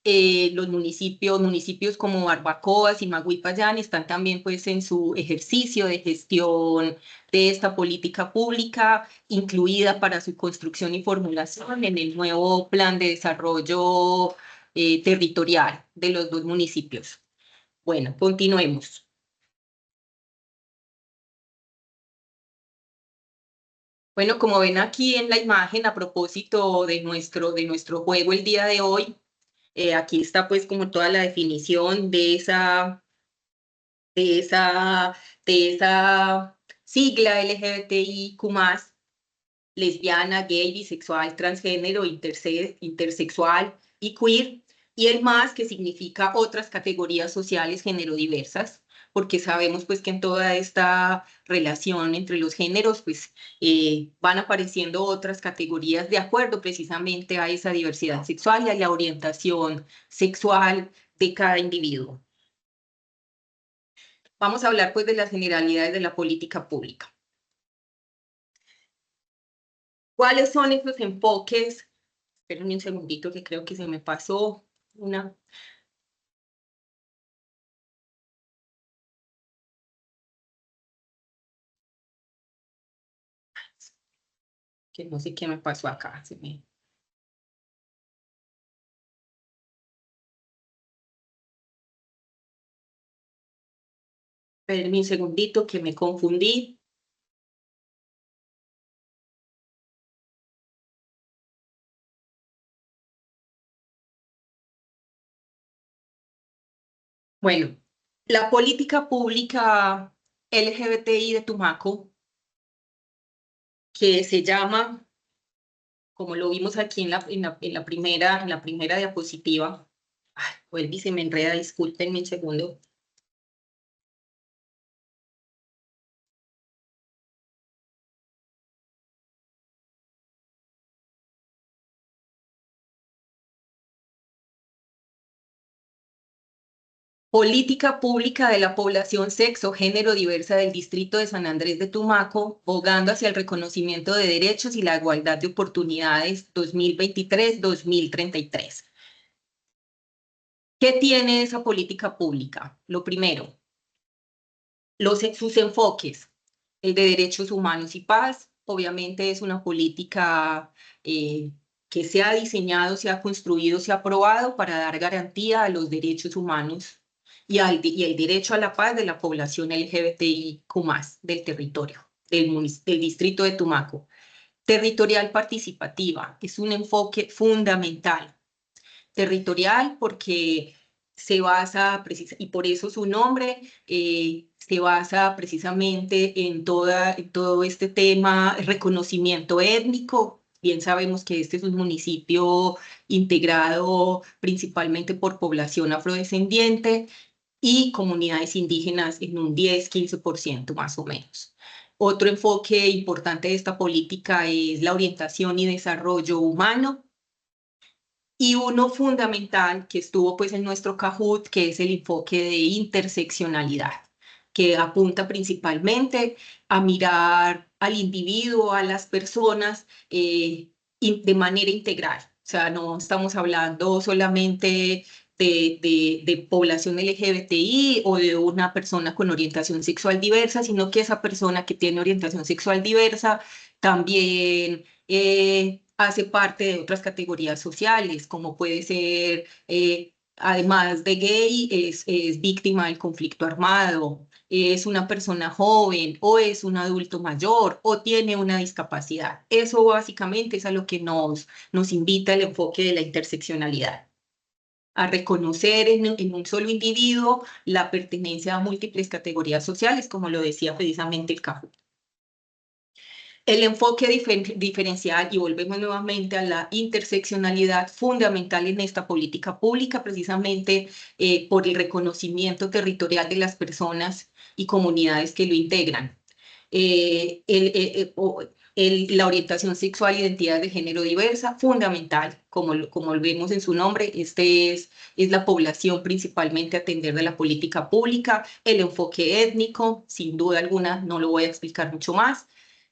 Los municipios como Barbacoas y Magui-Payán están también pues en su ejercicio de gestión de esta política pública, incluida para su construcción y formulación en el nuevo plan de desarrollo territorial de los dos municipios. Bueno, continuemos. Bueno, como ven aquí en la imagen, a propósito de nuestro juego el día de hoy, aquí está pues como toda la definición de esa sigla LGBTIQ+, lesbiana, gay, bisexual, transgénero, intersexual y queer, y el más que significa otras categorías sociales género-diversas, porque sabemos pues que en toda esta relación entre los géneros pues van apareciendo otras categorías de acuerdo precisamente a esa diversidad sexual y a la orientación sexual de cada individuo. Vamos a hablar pues de las generalidades de la política pública. ¿Cuáles son esos enfoques? Espérenme un segundito que creo que se me pasó una. Que no sé qué me pasó acá. Espérenme un segundito que me confundí. Bueno, la política pública LGBTI de Tumaco, que se llama, como lo vimos aquí en la primera diapositiva. Ay, vuelve y se me enreda, discúlpenme un segundo. Política pública de la población sexo, género diversa del distrito de San Andrés de Tumaco, bogando hacia el reconocimiento de derechos y la igualdad de oportunidades 2023-2033. ¿Qué tiene esa política pública? Lo primero, sus enfoques. El de derechos humanos y paz, obviamente es una política que se ha diseñado, se ha construido, se ha aprobado para dar garantía a los derechos humanos y el derecho a la paz de la población LGBTIQ+, del territorio, del distrito de Tumaco. Territorial participativa es un enfoque fundamental. Territorial porque se basa, y por eso su nombre, se basa precisamente en todo este tema, reconocimiento étnico. Bien sabemos que este es un municipio integrado principalmente por población afrodescendiente y comunidades indígenas en un 10-15% más o menos. Otro enfoque importante de esta política es la orientación y desarrollo humano, y uno fundamental que estuvo pues en nuestro Kahoot, que es el enfoque de interseccionalidad, que apunta principalmente a mirar al individuo, a las personas de manera integral. O sea, no estamos hablando solamente de población LGBTI o de una persona con orientación sexual diversa, sino que esa persona que tiene orientación sexual diversa también hace parte de otras categorías sociales, como puede ser, además de gay, es víctima del conflicto armado, es una persona joven o es un adulto mayor o tiene una discapacidad. Eso básicamente es a lo que nos invita el enfoque de la interseccionalidad, a reconocer en un solo individuo la pertenencia a múltiples categorías sociales, como lo decía precisamente el Kahoot. El enfoque diferencial, y volvemos nuevamente a la interseccionalidad fundamental en esta política pública, precisamente por el reconocimiento territorial de las personas y comunidades que lo integran. La orientación sexual e identidad de género diversa, fundamental, como lo vemos en su nombre, es la población principalmente a atender de la política pública. El enfoque étnico, sin duda alguna, no lo voy a explicar mucho más.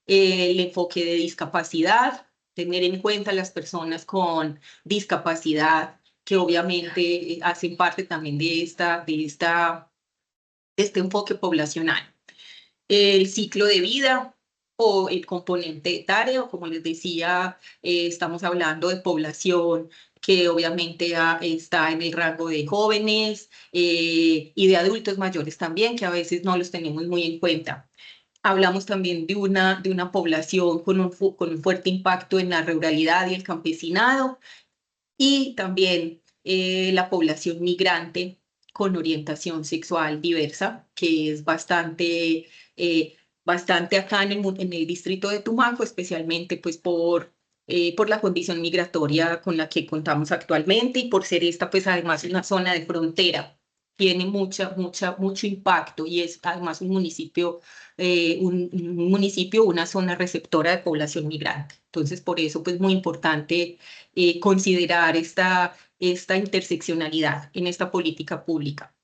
El enfoque de discapacidad, tener en cuenta a las personas con discapacidad, que obviamente hacen parte también de este enfoque poblacional. El ciclo de vida o el componente etario, como les decía, estamos hablando de población que obviamente está en el rango de jóvenes y de adultos mayores también, que a veces no los tenemos muy en cuenta. Hablamos también de una población con un fuerte impacto en la ruralidad y el campesinado, y también la población migrante con orientación sexual diversa, que es bastante acá en el distrito de Tumaco, especialmente pues por la condición migratoria con la que contamos actualmente y por ser esta pues además una zona de frontera. Tiene mucho impacto y es además un municipio, una zona receptora de población migrante. Entonces, por eso, pues, muy importante considerar esta interseccionalidad en esta política pública.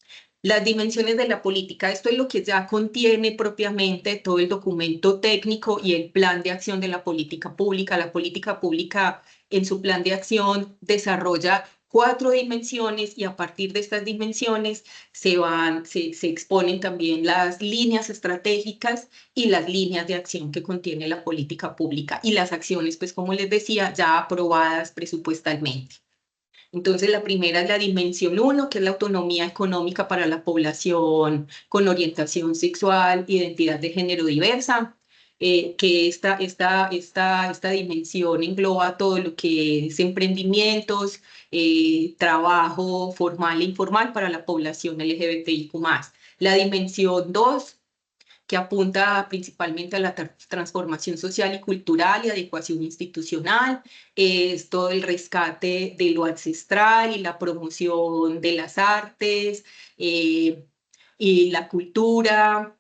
Las dimensiones de la política, esto es lo que ya contiene propiamente todo el documento técnico y el plan de acción de la política pública. La política pública en su plan de acción desarrolla 4 dimensiones y a partir de estas dimensiones se exponen también las líneas estratégicas y las líneas de acción que contiene la política pública y las acciones, pues como les decía, ya aprobadas presupuestalmente. Entonces, la primera es la dimensión 1, que es la autonomía económica para la población con orientación sexual, identidad de género diversa, que esta dimensión engloba todo lo que es emprendimientos, trabajo formal e informal para la población LGBTIQ+. La dimensión 2, que apunta principalmente a la transformación social y cultural y adecuación institucional, es todo el rescate de lo ancestral y la promoción de las artes y la cultura.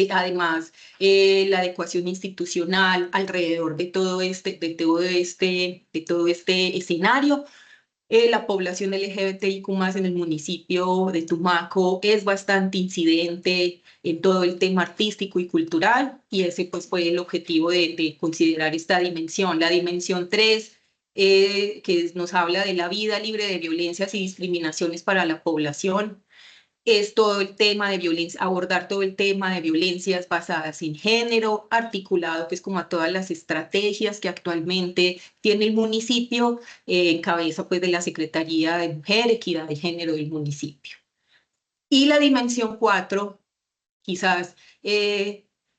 Además, la adecuación institucional alrededor de todo este escenario. La población LGBTIQ+ en el municipio de Tumaco es bastante incidente en todo el tema artístico y cultural, y ese pues fue el objetivo de considerar esta dimensión. La dimensión 3, que nos habla de la vida libre de violencias y discriminaciones para la población, es todo el tema de violencia, abordar todo el tema de violencias basadas en género, articulado pues como a todas las estrategias que actualmente tiene el municipio, en cabeza pues de la Secretaría de Mujer, Equidad de Género del municipio. Y la dimensión 4, quizás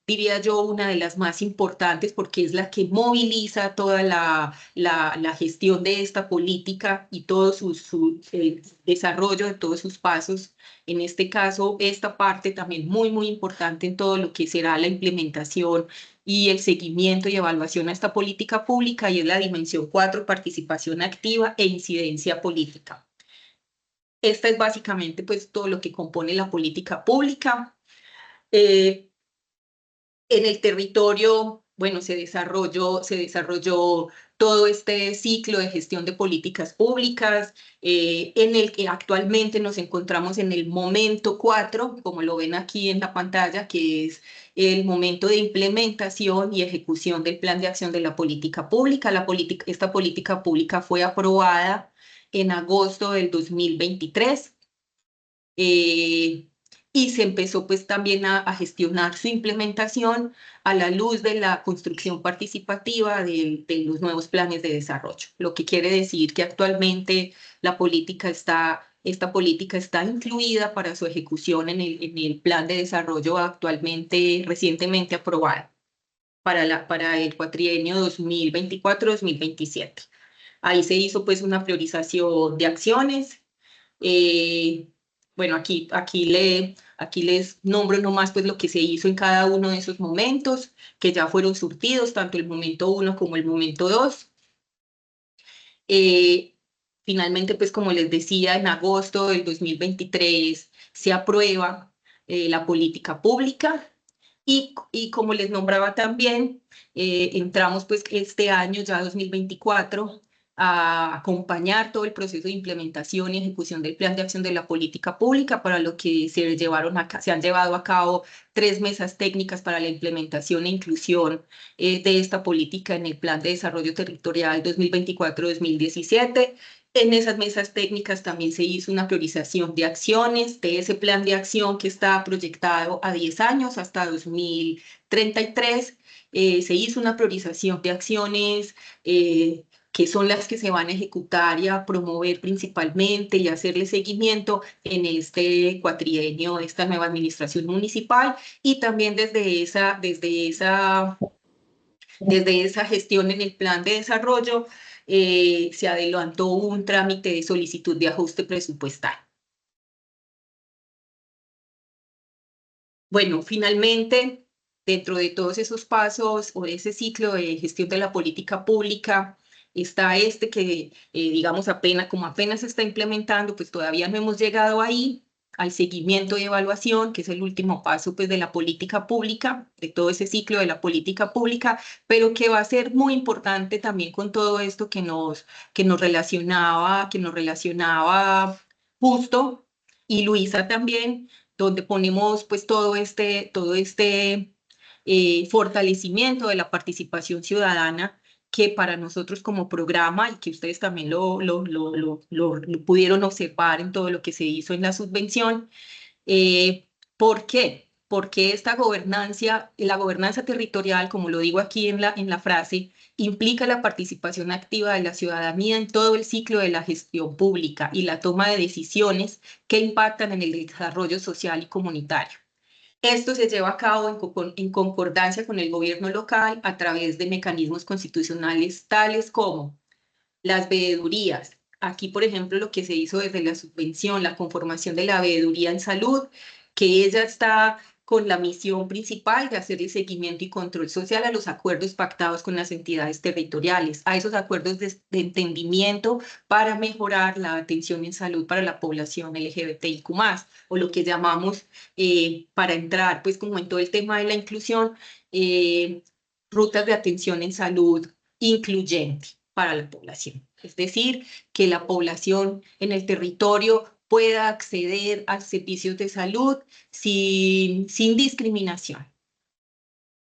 diría yo, una de las más importantes porque es la que moviliza toda la gestión de esta política y todo el desarrollo de todos sus pasos. En este caso, esta parte también muy importante en todo lo que será la implementación y el seguimiento y evaluación a esta política pública, y es la dimensión 4, participación activa e incidencia política. Esta es básicamente pues todo lo que compone la política pública. En el territorio, bueno, se desarrolló todo este ciclo de gestión de políticas públicas, en el que actualmente nos encontramos en el momento 4, como lo ven aquí en la pantalla, que es el momento de implementación y ejecución del plan de acción de la política pública. Esta política pública fue aprobada en agosto del 2023. Y se empezó pues también a gestionar su implementación a la luz de la construcción participativa de los nuevos planes de desarrollo, lo que quiere decir que actualmente esta política está incluida para su ejecución en el plan de desarrollo recientemente aprobado para el cuatrienio 2024-2027. Ahí se hizo pues una priorización de acciones. Bueno, aquí les nombro nomás pues lo que se hizo en cada uno de esos momentos, que ya fueron surtidos, tanto el momento 1 como el momento 2. Finalmente, pues como les decía, en agosto del 2023 se aprueba la política pública y como les nombraba también, entramos pues este año, ya 2024, a acompañar todo el proceso de implementación y ejecución del plan de acción de la política pública, para lo que se han llevado a cabo 3 mesas técnicas para la implementación e inclusión de esta política en el Plan de Desarrollo Territorial 2024-2017. En esas mesas técnicas también se hizo una priorización de acciones de ese plan de acción que está proyectado a 10 años, hasta 2033. Se hizo una priorización de acciones que son las que se van a ejecutar y a promover principalmente y hacerle seguimiento en este cuatrienio de esta nueva administración municipal, y también desde esa gestión en el plan de desarrollo se adelantó un trámite de solicitud de ajuste presupuestal. Bueno, finalmente, dentro de todos esos pasos o de ese ciclo de gestión de la política pública, está que, digamos, apenas se está implementando, pues todavía no hemos llegado ahí, al seguimiento y evaluación, que es el último paso pues de la política pública, de todo ese ciclo de la política pública, pero que va a ser muy importante también con todo esto que nos relacionaba Justo y Luisa también, donde ponemos pues todo este fortalecimiento de la participación ciudadana, que para nosotros como programa, y que ustedes también lo pudieron observar en todo lo que se hizo en la subvención. ¿Por qué? Porque la gobernanza territorial, como lo digo aquí en la frase, implica la participación activa de la ciudadanía en todo el ciclo de la gestión pública y la toma de decisiones que impactan en el desarrollo social y comunitario. Esto se lleva a cabo en concordancia con el gobierno local a través de mecanismos constitucionales tales como las veedurías. Aquí, por ejemplo, lo que se hizo desde la subvención, la conformación de la veeduría en salud, que ella está con la misión principal de hacer el seguimiento y control social a los acuerdos pactados con las entidades territoriales, a esos acuerdos de entendimiento para mejorar la atención en salud para la población LGBTIQ+, o lo que llamamos, para entrar, pues como en todo el tema de la inclusión, rutas de atención en salud incluyente para la población. Es decir, que la población en el territorio pueda acceder a servicios de salud sin discriminación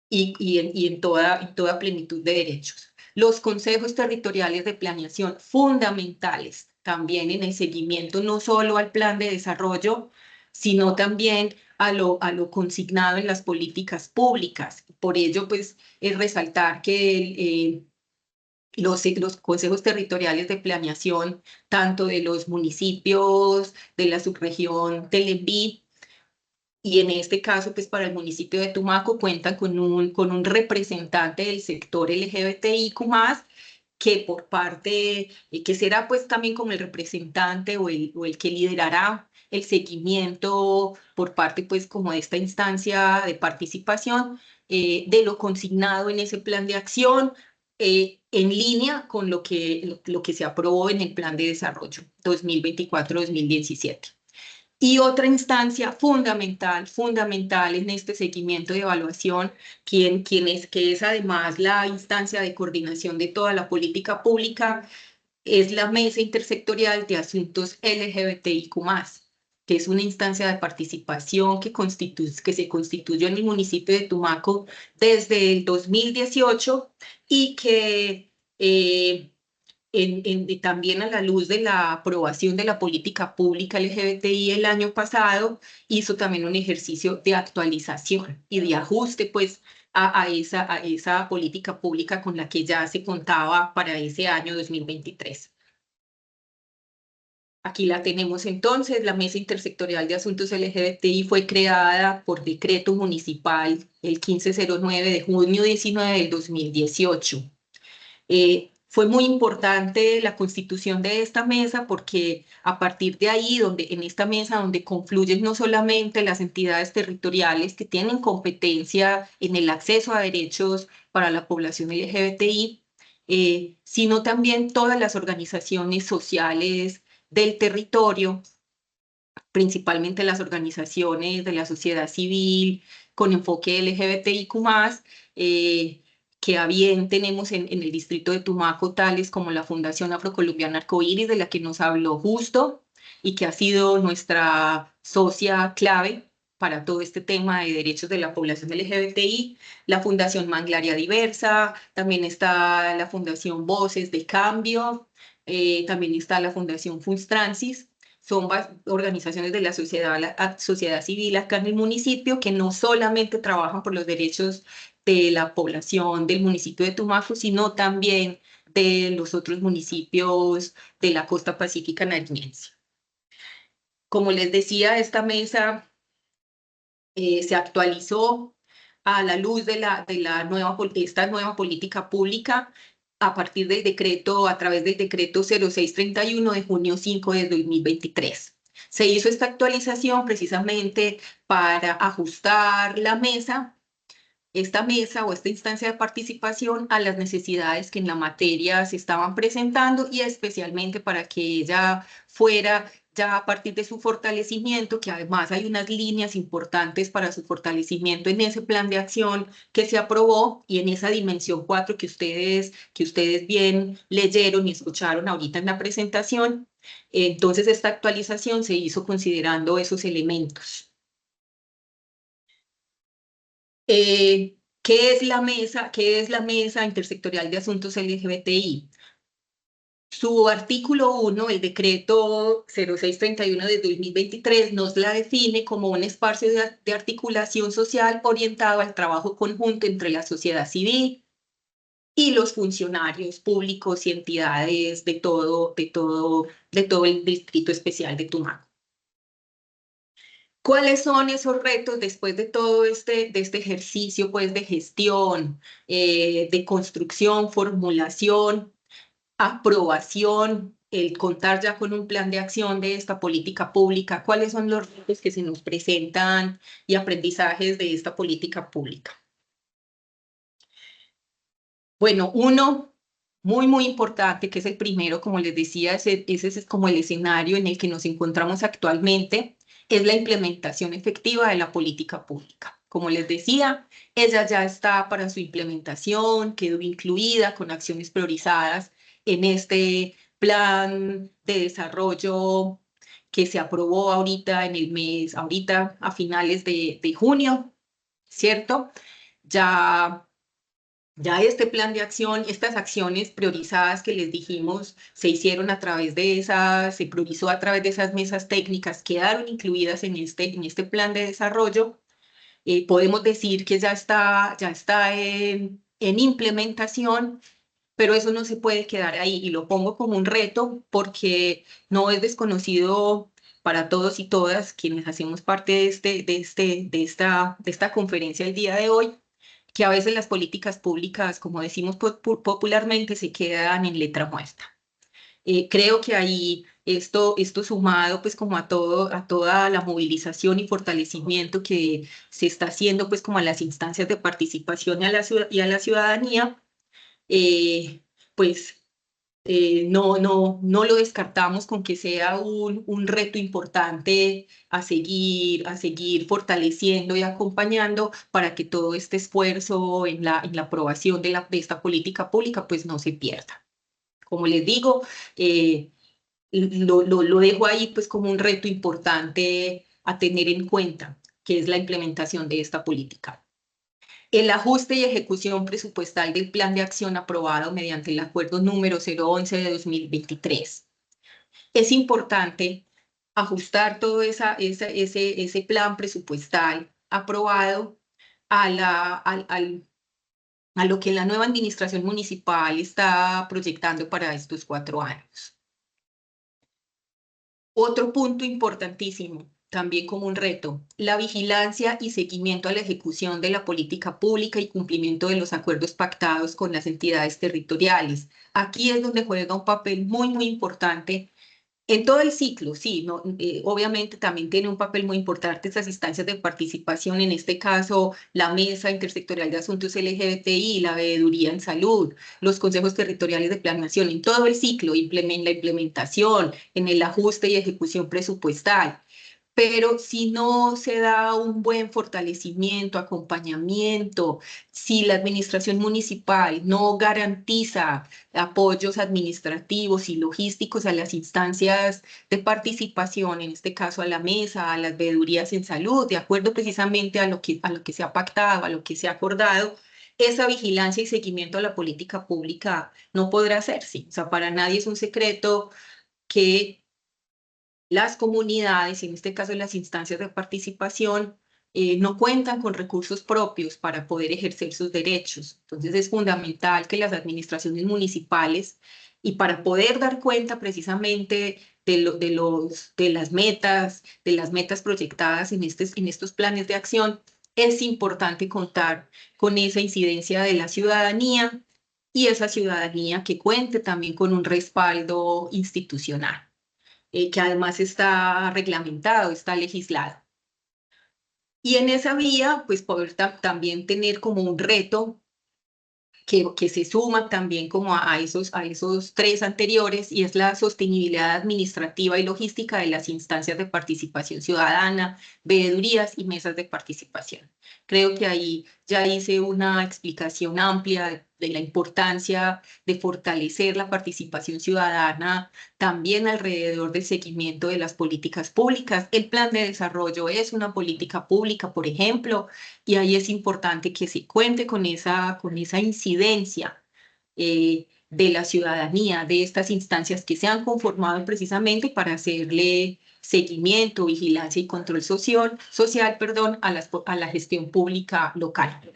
y en toda plenitud de derechos. Los consejos territoriales de planeación, fundamentales también en el seguimiento no solo al plan de desarrollo, sino también a lo consignado en las políticas públicas. Por ello, pues, es resaltar que los consejos territoriales de planeación, tanto de los municipios de la subregión Telembí y en este caso, pues para el municipio de Tumaco cuentan con un representante del sector LGBTIQ+, que por parte, que será pues también como el representante o el que liderará el seguimiento por parte pues como de esta instancia de participación de lo consignado en ese plan de acción en línea con lo que se aprobó en el plan de desarrollo 2024-2017. Y otra instancia fundamental en este seguimiento de evaluación, que es además la instancia de coordinación de toda la política pública, es la Mesa Intersectorial de Asuntos LGBTIQ+, que es una instancia de participación que se constituyó en el municipio de Tumaco desde el 2018 y que también a la luz de la aprobación de la política pública LGBTI el año pasado, hizo también un ejercicio de actualización y de ajuste pues a esa política pública con la que ya se contaba para ese año 2023. Aquí la tenemos entonces, la Mesa Intersectorial de Asuntos LGBTI fue creada por decreto municipal el 1509 de junio 19 del 2018. Fue muy importante la constitución de esta mesa porque a partir de ahí, en esta mesa donde confluyen no solamente las entidades territoriales que tienen competencia en el acceso a derechos para la población LGBTI, sino también todas las organizaciones sociales del territorio, principalmente las organizaciones de la sociedad civil con enfoque LGBTIQ+, que a bien tenemos en el distrito de Tumaco, tales como la Fundación Afrocolombiana Arcoíris, de la que nos habló Justo, y que ha sido nuestra socia clave para todo este tema de derechos de la población LGBTI, la Fundación Manglaria Diversa, también está la Fundación Voces de Cambio, también está la Fundación Funstransis. Son organizaciones de la sociedad civil acá en el municipio que no solamente trabajan por los derechos de la población del municipio de Tumaco, sino también de los otros municipios de la costa pacífica nariñense. Como les decía, esta mesa se actualizó a la luz de esta nueva política pública a partir del decreto, a través del decreto 0631 de junio 5 de 2023. Se hizo esta actualización precisamente para ajustar esta mesa o esta instancia de participación a las necesidades que en la materia se estaban presentando y especialmente para que ella fuera ya a partir de su fortalecimiento, que además hay unas líneas importantes para su fortalecimiento en ese plan de acción que se aprobó y en esa dimensión 4 que ustedes bien leyeron y escucharon ahorita en la presentación. Entonces esta actualización se hizo considerando esos elementos. ¿Qué es la mesa? ¿Qué es la Mesa Intersectorial de Asuntos LGBTI? Su artículo 1, el decreto 0631 de 2023, nos la define como un espacio de articulación social orientado al trabajo conjunto entre la sociedad civil y los funcionarios públicos y entidades de todo el Distrito Especial de Tumaco. ¿Cuáles son esos retos después de todo de este ejercicio pues, de gestión, de construcción, formulación, aprobación, el contar ya con un plan de acción de esta política pública? ¿Cuáles son los retos que se nos presentan y aprendizajes de esta política pública? Bueno, uno muy importante, que es el primero, como les decía, ese es como el escenario en el que nos encontramos actualmente, es la implementación efectiva de la política pública. Como les decía, ella ya está para su implementación, quedó incluida con acciones priorizadas en este plan de desarrollo que se aprobó ahorita ahorita a finales de junio, ¿cierto? Ya este plan de acción, estas acciones priorizadas que les dijimos, se hicieron se priorizó a través de esas mesas técnicas, quedaron incluidas en este plan de desarrollo. Podemos decir que ya está en implementación, pero eso no se puede quedar ahí y lo pongo como un reto porque no es desconocido para todos y todas quienes hacemos parte de esta conferencia el día de hoy, que a veces las políticas públicas, como decimos popularmente, se quedan en letra muerta. Creo que ahí esto sumado pues como a toda la movilización y fortalecimiento que se está haciendo pues como a las instancias de participación y a la ciudadanía, pues no lo descartamos con que sea un reto importante a seguir fortaleciendo y acompañando para que todo este esfuerzo en la aprobación de esta política pública pues no se pierda. Como les digo, lo dejo ahí pues como un reto importante a tener en cuenta, que es la implementación de esta política. El ajuste y ejecución presupuestal del Plan de Acción aprobado mediante el Acuerdo número 011 de 2023. Es importante ajustar todo ese plan presupuestal aprobado a lo que la nueva administración municipal está proyectando para estos 4 años. Otro punto importantísimo, también como un reto, la vigilancia y seguimiento a la ejecución de la política pública y cumplimiento de los acuerdos pactados con las entidades territoriales. Aquí es donde juega un papel muy importante en todo el ciclo, sí, no, obviamente también tiene un papel muy importante estas instancias de participación, en este caso la Mesa Intersectorial de Asuntos LGBTI, la Veeduría en Salud, los consejos territoriales de planeación, en todo el ciclo, la implementación, en el ajuste y ejecución presupuestal. Pero si no se da un buen fortalecimiento, acompañamiento, si la administración municipal no garantiza apoyos administrativos y logísticos a las instancias de participación, en este caso a la mesa, a las veedurías en salud, de acuerdo precisamente a lo que se ha pactado, a lo que se ha acordado, esa vigilancia y seguimiento a la política pública no podrá hacerse. O sea, para nadie es un secreto que las comunidades, en este caso las instancias de participación, no cuentan con recursos propios para poder ejercer sus derechos. Entonces es fundamental que las administraciones municipales, y para poder dar cuenta precisamente de las metas proyectadas en estos planes de acción, es importante contar con esa incidencia de la ciudadanía y esa ciudadanía que cuente también con un respaldo institucional. Que además está reglamentado, está legislado. Y en esa vía, pues poder también tener como un reto que se suma también como a esos 3 anteriores, y es la sostenibilidad administrativa y logística de las instancias de participación ciudadana, veedurías y mesas de participación. Creo que ahí ya hice una explicación amplia de la importancia de fortalecer la participación ciudadana también alrededor del seguimiento de las políticas públicas. El plan de desarrollo es una política pública, por ejemplo, y ahí es importante que se cuente con esa incidencia de la ciudadanía, de estas instancias que se han conformado precisamente para hacerle seguimiento, vigilancia y control social, a la gestión pública local.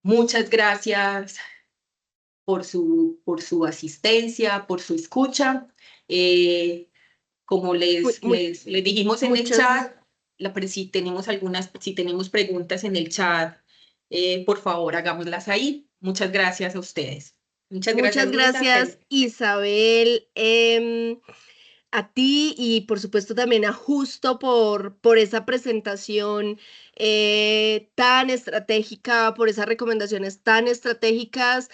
Muchas gracias por su asistencia, por su escucha. Como les dijimos en el chat, si tenemos preguntas en el chat, por favor, hagámoslas ahí. Muchas gracias a ustedes. Muchas gracias, Isabel. A ti y por supuesto también a Justo por esa presentación tan estratégica, por esas recomendaciones tan estratégicas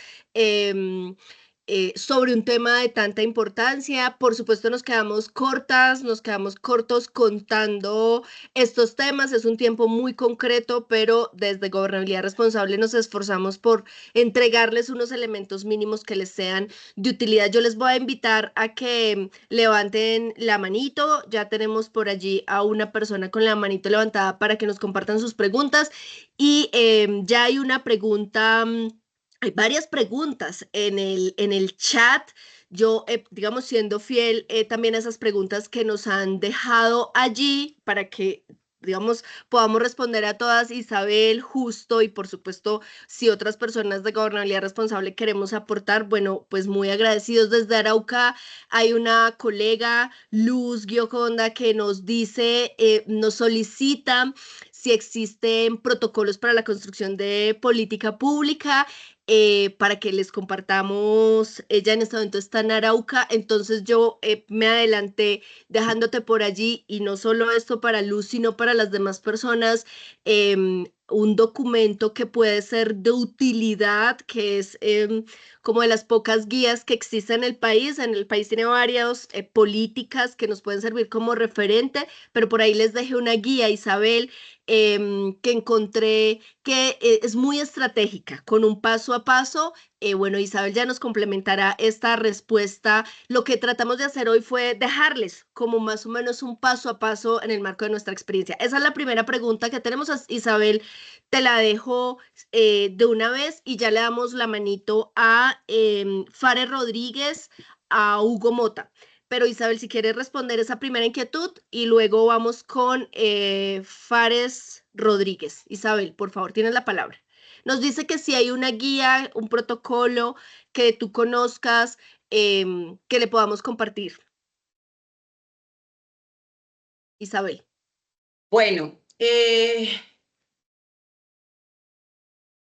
sobre un tema de tanta importancia. Por supuesto nos quedamos cortos contando estos temas. Es un tiempo muy concreto, pero desde Gobernabilidad Responsable nos esforzamos por entregarles unos elementos mínimos que les sean de utilidad. Yo les voy a invitar a que levanten la manito. Ya tenemos por allí a una persona con la manito levantada para que nos compartan sus preguntas. Y ya hay una pregunta, hay varias preguntas en el chat. Yo, siendo fiel también a esas preguntas que nos han dejado allí para que digamos, podamos responder a todas, Isabel, Justo, y por supuesto, si otras personas de Gobernabilidad Responsable queremos aportar, bueno, pues muy agradecidos. Desde Arauca hay una colega, Luz Gioconda, que nos dice, nos solicita si existen protocolos para la construcción de política pública, para que les compartamos. Ella en este momento está en Arauca, entonces yo me adelanté dejándote por allí, y no solo esto para Luz, sino para las demás personas, un documento que puede ser de utilidad, que es como de las pocas guías que existen en el país. En el país tiene varias políticas que nos pueden servir como referente, pero por ahí les dejé una guía, Isabel, que encontré que es muy estratégica, con un paso a paso. Bueno, Isabel ya nos complementará esta respuesta. Lo que tratamos de hacer hoy fue dejarles como más o menos un paso a paso en el marco de nuestra experiencia. Esa es la primera pregunta que tenemos. Isabel, te la dejo de una vez, y ya le damos la manito a Fares Rodríguez, a Hugo Mota. Pero Isabel, si quieres responder esa primera inquietud, y luego vamos con Fares Rodríguez. Isabel, por favor, tienes la palabra. Nos dice que si hay una guía, un protocolo que tú conozcas, que le podamos compartir. Isabel. Bueno,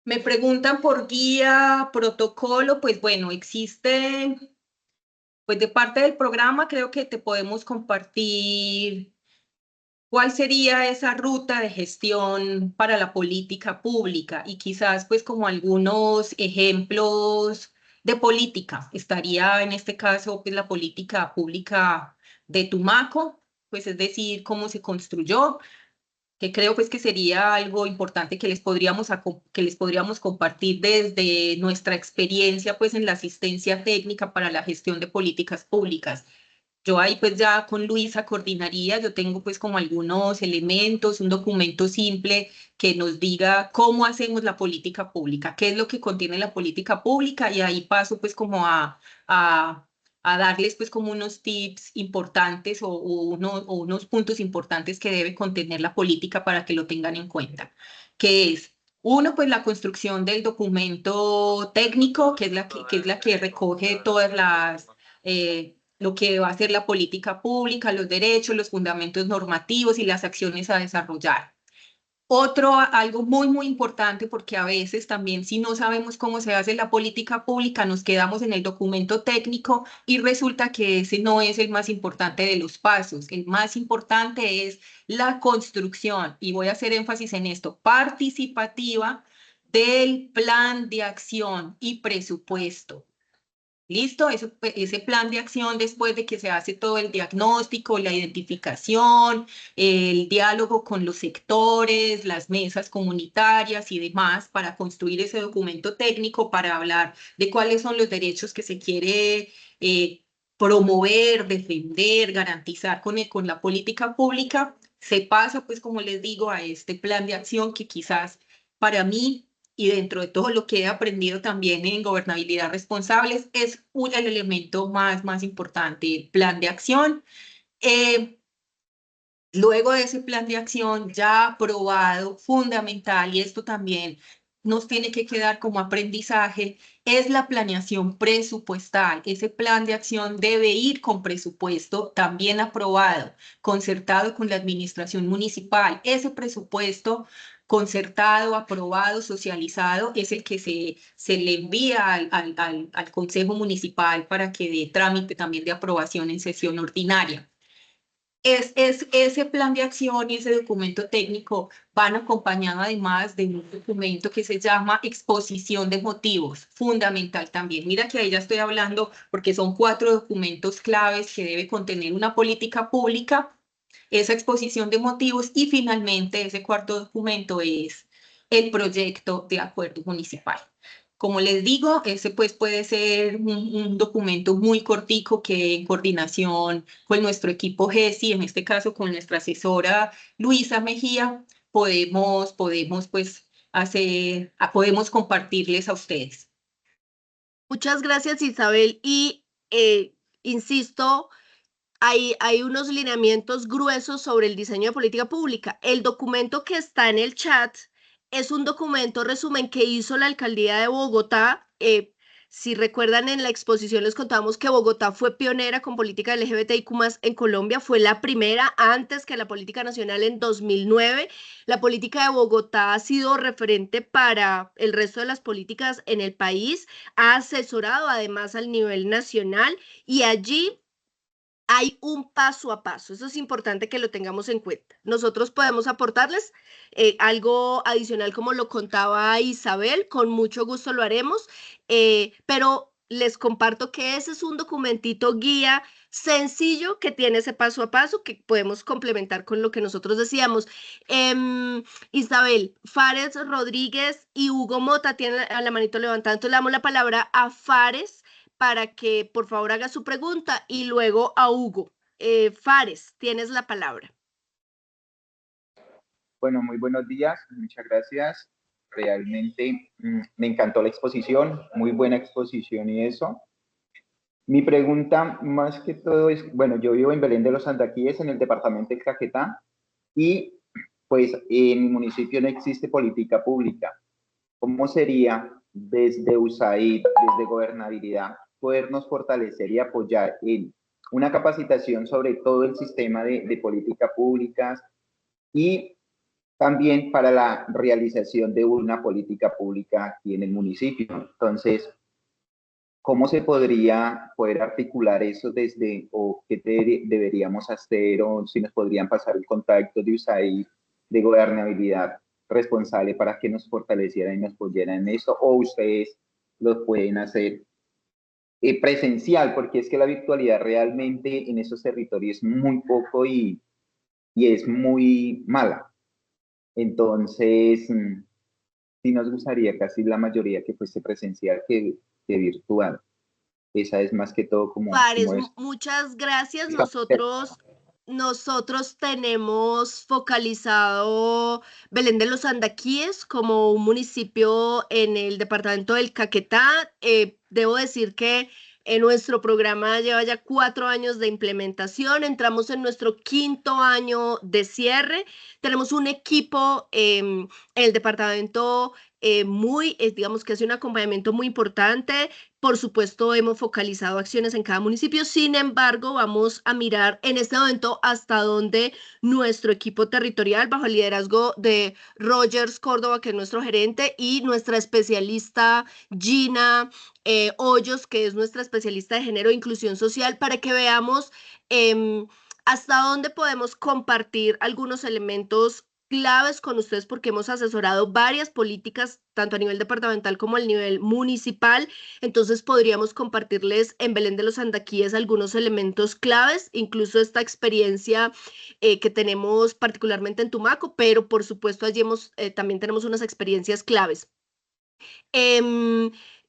me preguntan por guía, protocolo. Pues bueno, existe, pues de parte del programa creo que te podemos compartir cuál sería esa ruta de gestión para la política pública, y quizás pues como algunos ejemplos de política. Estaría en este caso pues la política pública de Tumaco, pues es decir, cómo se construyó, que creo pues que sería algo importante que les podríamos compartir desde nuestra experiencia pues en la asistencia técnica para la gestión de políticas públicas. Yo ahí pues ya con Luisa coordinaría. Yo tengo pues como algunos elementos, un documento simple que nos diga cómo hacemos la política pública, qué es lo que contiene la política pública, y ahí paso pues como a, a darles pues como unos tips importantes o unos puntos importantes que debe contener la política para que lo tengan en cuenta, que es: uno, pues la construcción del documento técnico, que es la que recoge todas las... lo que va a ser la política pública, los derechos, los fundamentos normativos y las acciones a desarrollar. Algo muy, muy importante, porque a veces también, si no sabemos cómo se hace la política pública, nos quedamos en el documento técnico y resulta que ese no es el más importante de los pasos. El más importante es la construcción, y voy a hacer énfasis en esto, participativa, del plan de acción y presupuesto. ¿Listo? Ese plan de acción, después de que se hace todo el diagnóstico, la identificación, el diálogo con los sectores, las mesas comunitarias y demás, para construir ese documento técnico, para hablar de cuáles son los derechos que se quiere promover, defender, garantizar con la política pública. Se pasa, pues, como les digo, a este plan de acción, que quizás para mí, y dentro de todo lo que he aprendido también en Gobernabilidad Responsables, es el elemento más importante, el plan de acción. Luego de ese plan de acción ya aprobado, fundamental, y esto también nos tiene que quedar como aprendizaje, es la planeación presupuestal. Ese plan de acción debe ir con presupuesto también aprobado, concertado con la administración municipal. Ese presupuesto concertado, aprobado, socializado, es el que se le envía al Consejo Municipal para que dé trámite también de aprobación en sesión ordinaria. Ese plan de acción y ese documento técnico van acompañados además de un documento que se llama exposición de motivos, fundamental también. Mira que ahí ya estoy hablando porque son 4 documentos claves que debe contener una política pública, esa exposición de motivos, y finalmente ese 4.º documento es el proyecto de acuerdo municipal. Como les digo, ese pues puede ser un documento muy cortico que, en coordinación con nuestro equipo GESI, en este caso con nuestra asesora Luisa Mejía, podemos compartirles a ustedes. Muchas gracias, Isabel. Y insisto, hay unos lineamientos gruesos sobre el diseño de política pública. El documento que está en el chat es un documento resumen que hizo la alcaldía de Bogotá. Si recuerdan, en la exposición les contamos que Bogotá fue pionera con política LGBTIQ+ en Colombia, fue la primera antes que la política nacional en 2009. La política de Bogotá ha sido referente para el resto de las políticas en el país, ha asesorado además al nivel nacional y allí hay un paso a paso. Eso es importante que lo tengamos en cuenta. Nosotros podemos aportarles algo adicional, como lo contaba Isabel, con mucho gusto lo haremos, pero les comparto que ese es un documentito guía sencillo que tiene ese paso a paso que podemos complementar con lo que nosotros decíamos. Isabel, Fares Rodríguez y Hugo Mota tienen la manito levantada, entonces le damos la palabra a Fares para que por favor haga su pregunta y luego a Hugo. Fares, tienes la palabra. Bueno, muy buenos días, muchas gracias. Realmente me encantó la exposición, muy buena exposición y eso. Mi pregunta más que todo es, bueno, yo vivo en Belén de los Andaquíes, en el departamento de Caquetá, y pues en mi municipio no existe política pública. ¿Cómo sería desde USAID, desde gobernabilidad, podernos fortalecer y apoyar en una capacitación sobre todo el sistema de políticas públicas y también para la realización de una política pública aquí en el municipio? Entonces, ¿cómo se podría poder articular eso desde, o qué deberíamos hacer, o si nos podrían pasar el contacto de USAID, de gobernabilidad responsable para que nos fortalecieran y nos apoyaran en eso, o ustedes lo pueden hacer presencial, porque es que la virtualidad realmente en esos territorios es muy poco y es muy mala. Entonces, sí nos gustaría casi la mayoría que fuese presencial que virtual. Esa es más que todo como Fares, es. muchas gracias. Nosotros tenemos focalizado Belén de los Andaquíes como un municipio en el departamento del Caquetá. Debo decir que nuestro programa lleva ya 4 años de implementación, entramos en nuestro 5º año de cierre. Tenemos un equipo en el departamento digamos que hace un acompañamiento muy importante. Por supuesto, hemos focalizado acciones en cada municipio. Sin embargo, vamos a mirar en este momento hasta dónde nuestro equipo territorial, bajo el liderazgo de Rogers Córdoba, que es nuestro gerente, y nuestra especialista Gina Hoyos, que es nuestra especialista de género e inclusión social, para que veamos hasta dónde podemos compartir algunos elementos claves con ustedes, porque hemos asesorado varias políticas, tanto a nivel departamental como a nivel municipal. Entonces podríamos compartirles en Belén de los Andaquíes algunos elementos claves, incluso esta experiencia que tenemos particularmente en Tumaco, pero por supuesto allí también tenemos unas experiencias claves.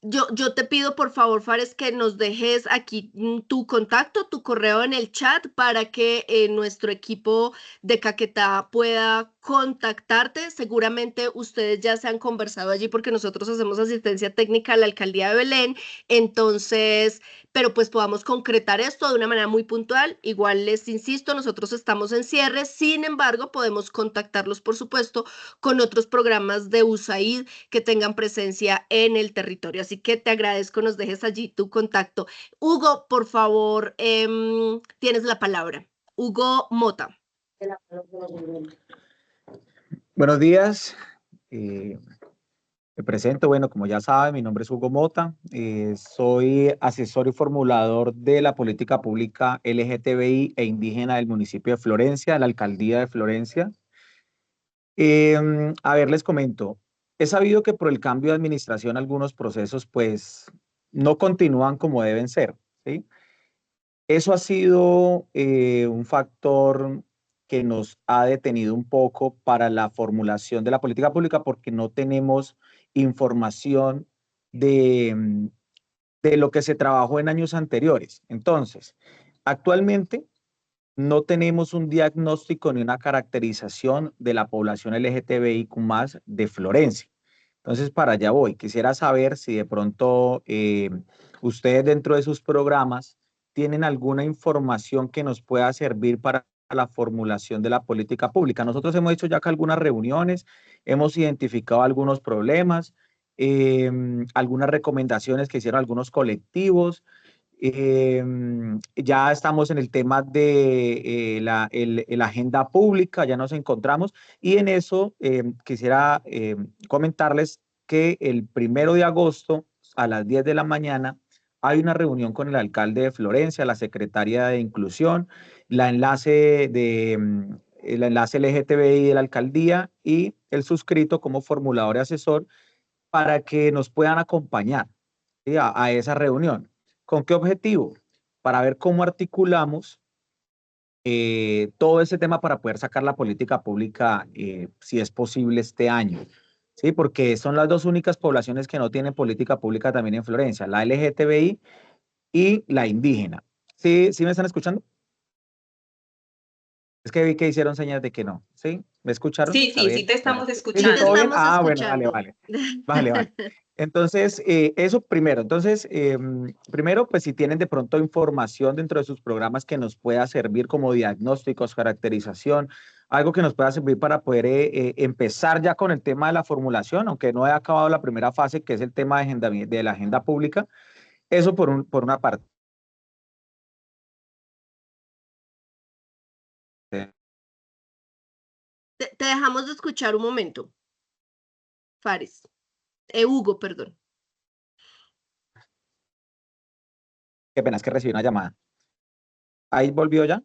Yo te pido, por favor, Fares, que nos dejes aquí tu contacto, tu correo en el chat para que nuestro equipo de Caquetá pueda contactarte. Seguramente ustedes ya se han conversado allí porque nosotros hacemos asistencia técnica a la alcaldía de Belén. Entonces, pero pues podamos concretar esto de una manera muy puntual. Igual les insisto, nosotros estamos en cierre, sin embargo, podemos contactarlos, por supuesto, con otros programas de USAID que tengan presencia en el territorio. Así que te agradezco, nos dejes allí tu contacto. Hugo, por favor, tienes la palabra. Hugo Mota. Buenos días. Me presento, bueno, como ya saben, mi nombre es Hugo Mota, soy asesor y formulador de la política pública LGTBI e indígena del municipio de Florencia, de la alcaldía de Florencia. A ver, les comento, he sabido que por el cambio de administración algunos procesos pues no continúan como deben ser, ¿sí? Eso ha sido un factor que nos ha detenido un poco para la formulación de la política pública porque no tenemos información de lo que se trabajó en años anteriores. Entonces, actualmente no tenemos un diagnóstico ni una caracterización de la población LGTBIQ+ de Florencia. Entonces, para allá voy. Quisiera saber si de pronto ustedes dentro de sus programas tienen alguna información que nos pueda servir para la formulación de la política pública. Nosotros hemos hecho ya acá algunas reuniones, hemos identificado algunos problemas, algunas recomendaciones que hicieron algunos colectivos. Ya estamos en el tema de la agenda pública, ya nos encontramos, y en eso quisiera comentarles que el 1 de agosto a las 10 de la mañana hay una reunión con el alcalde de Florencia, la secretaria de Inclusión, el enlace LGTBI de la alcaldía y el suscrito como formulador y asesor para que nos puedan acompañar, ¿sí?, a esa reunión. ¿Con qué objetivo? Para ver cómo articulamos todo ese tema para poder sacar la política pública, si es posible, este año. Sí, porque son las dos únicas poblaciones que no tienen política pública también en Florencia, la LGTBI y la indígena. ¿Sí, sí me están escuchando? Es que vi que hicieron señas de que no. ¿Sí? ¿Me escucharon? Sí, ¿Está sí, sí bien? te Bueno. estamos Sí, sí, Sí te escuchando. ¿todo bien? estamos Ah, bueno, vale, escuchando. vale. Vale, vale. Entonces, eso primero. Entonces, primero, pues si tienen de pronto información dentro de sus programas que nos pueda servir como diagnósticos, caracterización, algo que nos pueda servir para poder empezar ya con el tema de la formulación, aunque no he acabado la primera fase, que es el tema de la agenda pública. Eso por una parte. Te dejamos de escuchar un momento, Fares. Hugo, perdón. Qué pena, es que recibí una llamada. ¿Ahí volvió ya?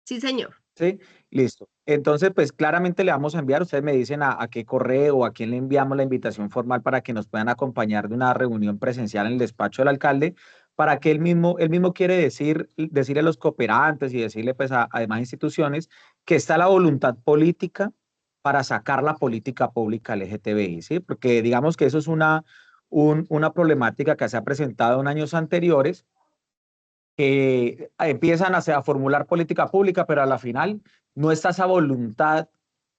Sí, señor. Sí, listo. Entonces, pues claramente le vamos a enviar, ustedes me dicen a qué correo o a quién le enviamos la invitación formal para que nos puedan acompañar de una reunión presencial en el despacho del alcalde, para que él mismo quiere decirle a los cooperantes y decirle pues a demás instituciones que está la voluntad política para sacar la política pública LGTBI, ¿sí? Porque digamos que eso es una problemática que se ha presentado en años anteriores, que empiezan a formular política pública, pero a la final no está esa voluntad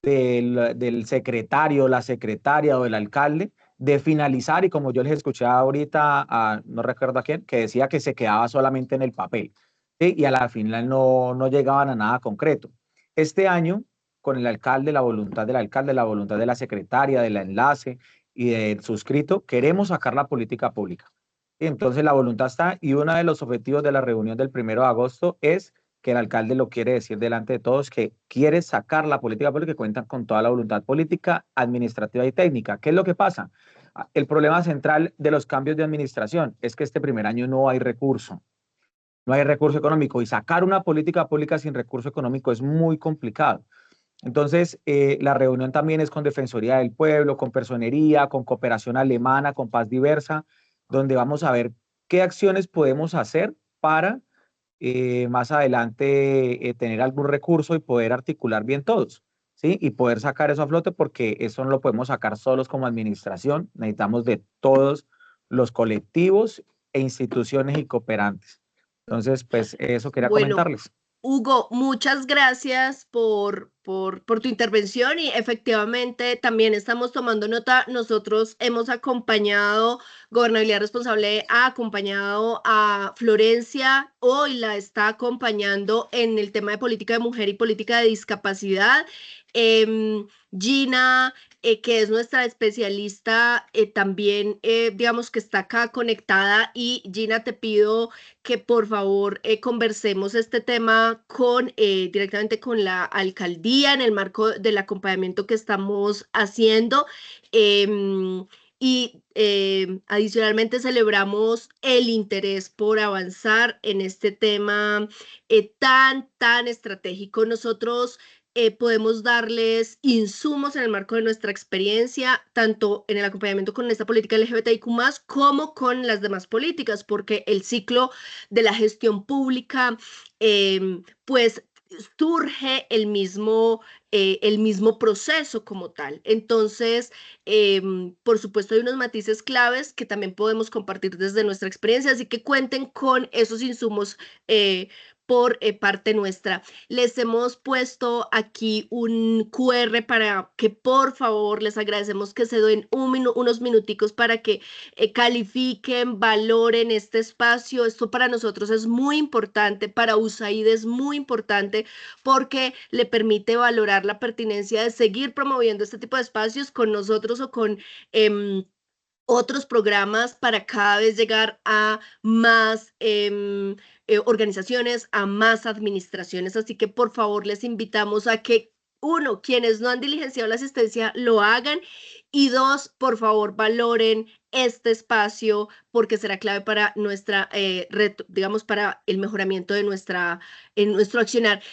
del secretario, la secretaria o del alcalde de finalizar, y como yo les escuché ahorita, no recuerdo a quién, que decía que se quedaba solamente en el papel, ¿sí? Y a la final no llegaban a nada concreto. Este año, con el alcalde, la voluntad del alcalde, la voluntad de la secretaria, del enlace y del suscrito, queremos sacar la política pública. Entonces la voluntad está, y uno de los objetivos de la reunión del 1 de agosto es que el alcalde lo quiere decir delante de todos, que quiere sacar la política pública, que cuentan con toda la voluntad política, administrativa y técnica. ¿Qué es lo que pasa? El problema central de los cambios de administración es que este primer año no hay recurso económico, y sacar una política pública sin recurso económico es muy complicado. Entonces, la reunión también es con Defensoría del Pueblo, con Personería, con Cooperación Alemana, con Paz Diversa, donde vamos a ver qué acciones podemos hacer para más adelante tener algún recurso y poder articular bien todos, ¿sí? Y poder sacar eso a flote, porque eso no lo podemos sacar solos como administración, necesitamos de todos los colectivos e instituciones y cooperantes. Entonces, pues eso quería Bueno, comentarles. Hugo, muchas gracias por tu intervención, y efectivamente también estamos tomando nota. Nosotros hemos acompañado, Gobernabilidad Responsable ha acompañado a Florencia, hoy la está acompañando en el tema de política de mujer y política de discapacidad. Gina, que es nuestra especialista, también digamos que está acá conectada, y Gina, te pido que por favor conversemos este tema directamente con la alcaldía en el marco del acompañamiento que estamos haciendo. Y adicionalmente celebramos el interés por avanzar en este tema tan estratégico. Nosotros podemos darles insumos en el marco de nuestra experiencia, tanto en el acompañamiento con esta política LGBTIQ+, como con las demás políticas, porque el ciclo de la gestión pública, pues surge el mismo proceso como tal. Entonces, por supuesto, hay unos matices claves que también podemos compartir desde nuestra experiencia, así que cuenten con esos insumos por parte nuestra. Les hemos puesto aquí un QR para que por favor les agradecemos que se den unos minuticos para que califiquen, valoren este espacio. Esto para nosotros es muy importante, para USAID es muy importante porque le permite valorar la pertinencia de seguir promoviendo este tipo de espacios con nosotros o con otros programas para cada vez llegar a más organizaciones, a más administraciones. Así que por favor les invitamos a que, uno, quienes no han diligenciado la asistencia lo hagan, y dos, por favor valoren este espacio porque será clave para nuestra, digamos, para el mejoramiento de nuestro accionar.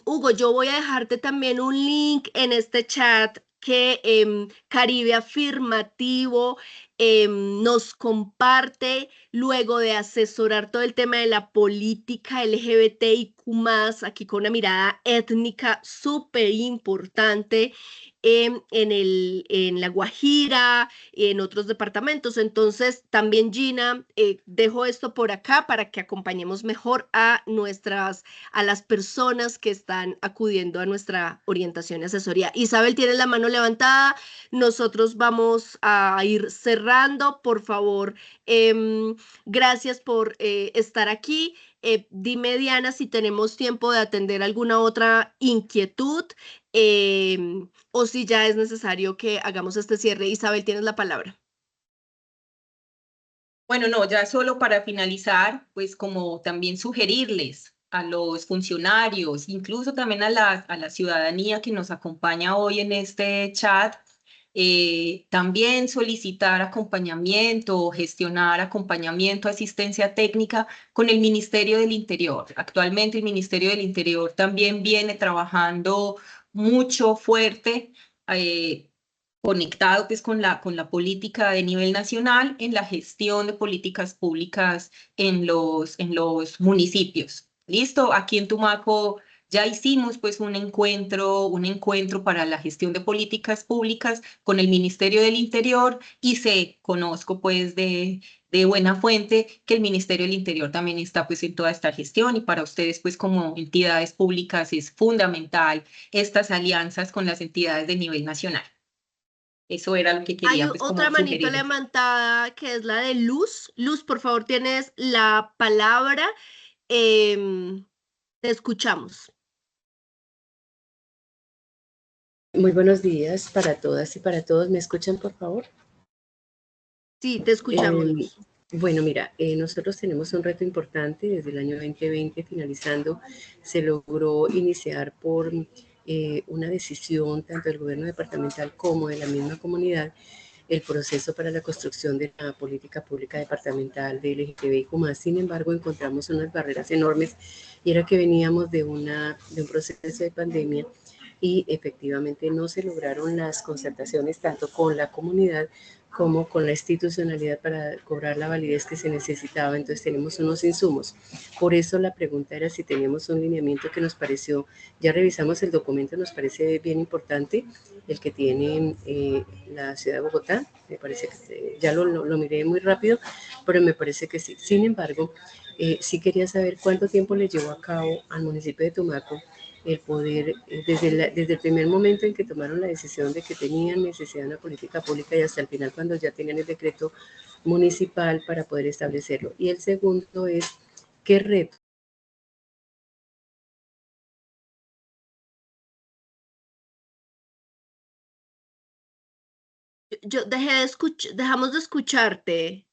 Hugo, yo voy a dejarte también un link en este chat que Caribe Afirmativo nos comparte luego de asesorar todo el tema de la política LGBTIQ+, aquí con una mirada étnica súper importante en La Guajira, en otros departamentos. Entonces, también Gina, dejo esto por acá para que acompañemos mejor a las personas que están acudiendo a nuestra orientación y asesoría. Isabel, tienes la mano levantada. Nosotros vamos a ir cerrando. Por favor, gracias por estar aquí. Dime, Diana, si tenemos tiempo de atender alguna otra inquietud o si ya es necesario que hagamos este cierre. Isabel, tienes la palabra. Bueno, no, ya solo para finalizar, pues como también sugerirles a los funcionarios, incluso también a la ciudadanía que nos acompaña hoy en este chat, también solicitar acompañamiento, gestionar acompañamiento, asistencia técnica con el Ministerio del Interior. Actualmente el Ministerio del Interior también viene trabajando mucho fuerte, conectado pues con la política de nivel nacional en la gestión de políticas públicas en los municipios. ¿Listo? Aquí en Tumaco ya hicimos pues un encuentro para la gestión de políticas públicas con el Ministerio del Interior y conozco pues de buena fuente que el Ministerio del Interior también está pues en toda esta gestión y para ustedes pues como entidades públicas es fundamental estas alianzas con las entidades de nivel nacional. Eso era lo que quería Hay pues otra como manito sugerir. levantada que es la de Luz. Luz, por favor, tienes la palabra. Te escuchamos. Muy buenos días para todas y para todos. ¿Me escuchan, por favor? Sí, te escuchamos, Luz. Bueno, mira, nosotros tenemos un reto importante. Desde el año 2020, finalizando, se logró iniciar por una decisión tanto del gobierno departamental como de la misma comunidad el proceso para la construcción de la política pública departamental de LGTBIQ+. Sin embargo, encontramos unas barreras enormes y era que veníamos de un proceso de pandemia y efectivamente no se lograron las concertaciones tanto con la comunidad como con la institucionalidad para cobrar la validez que se necesitaba. Entonces tenemos unos insumos. Por eso la pregunta era si teníamos un lineamiento que nos pareció, ya revisamos el documento, nos parece bien importante, el que tiene la ciudad de Bogotá. Me parece que ya lo miré muy rápido, pero me parece que sí. Sin embargo, sí quería saber cuánto tiempo le llevó a cabo al municipio de Tumaco el poder, desde el primer momento en que tomaron la decisión de que tenían necesidad de una política pública y hasta el final cuando ya tenían el decreto municipal para poder establecerlo. Y el segundo es, ¿qué reto? Dejamos de escucharte.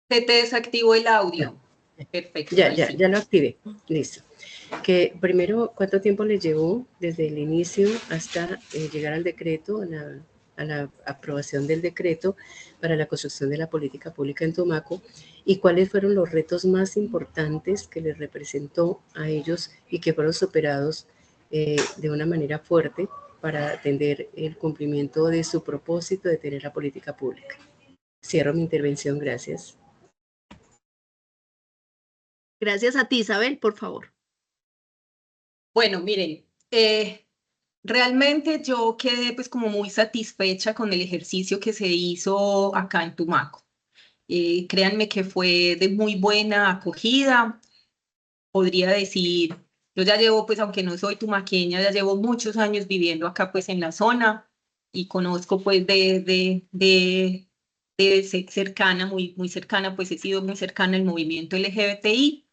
Se te desactivó el audio. Perfecto. Ya lo activé. Listo. Que primero, ¿cuánto tiempo les llevó desde el inicio hasta llegar al decreto, a la aprobación del decreto para la construcción de la política pública en Tumaco? ¿Y cuáles fueron los retos más importantes que les representó a ellos y que fueron superados de una manera fuerte para atender el cumplimiento de su propósito de tener la política pública? Cierro mi intervención. Gracias. Gracias a ti, Isabel, por favor. Bueno, miren, realmente yo quedé pues como muy satisfecha con el ejercicio que se hizo acá en Tumaco. Créanme que fue de muy buena acogida. podría decir, yo ya llevo, pues aunque no soy tumaqueña, ya llevo muchos años viviendo acá pues en la zona y conozco pues de ser cercana, muy cercana, pues he sido muy cercana al movimiento LGBTI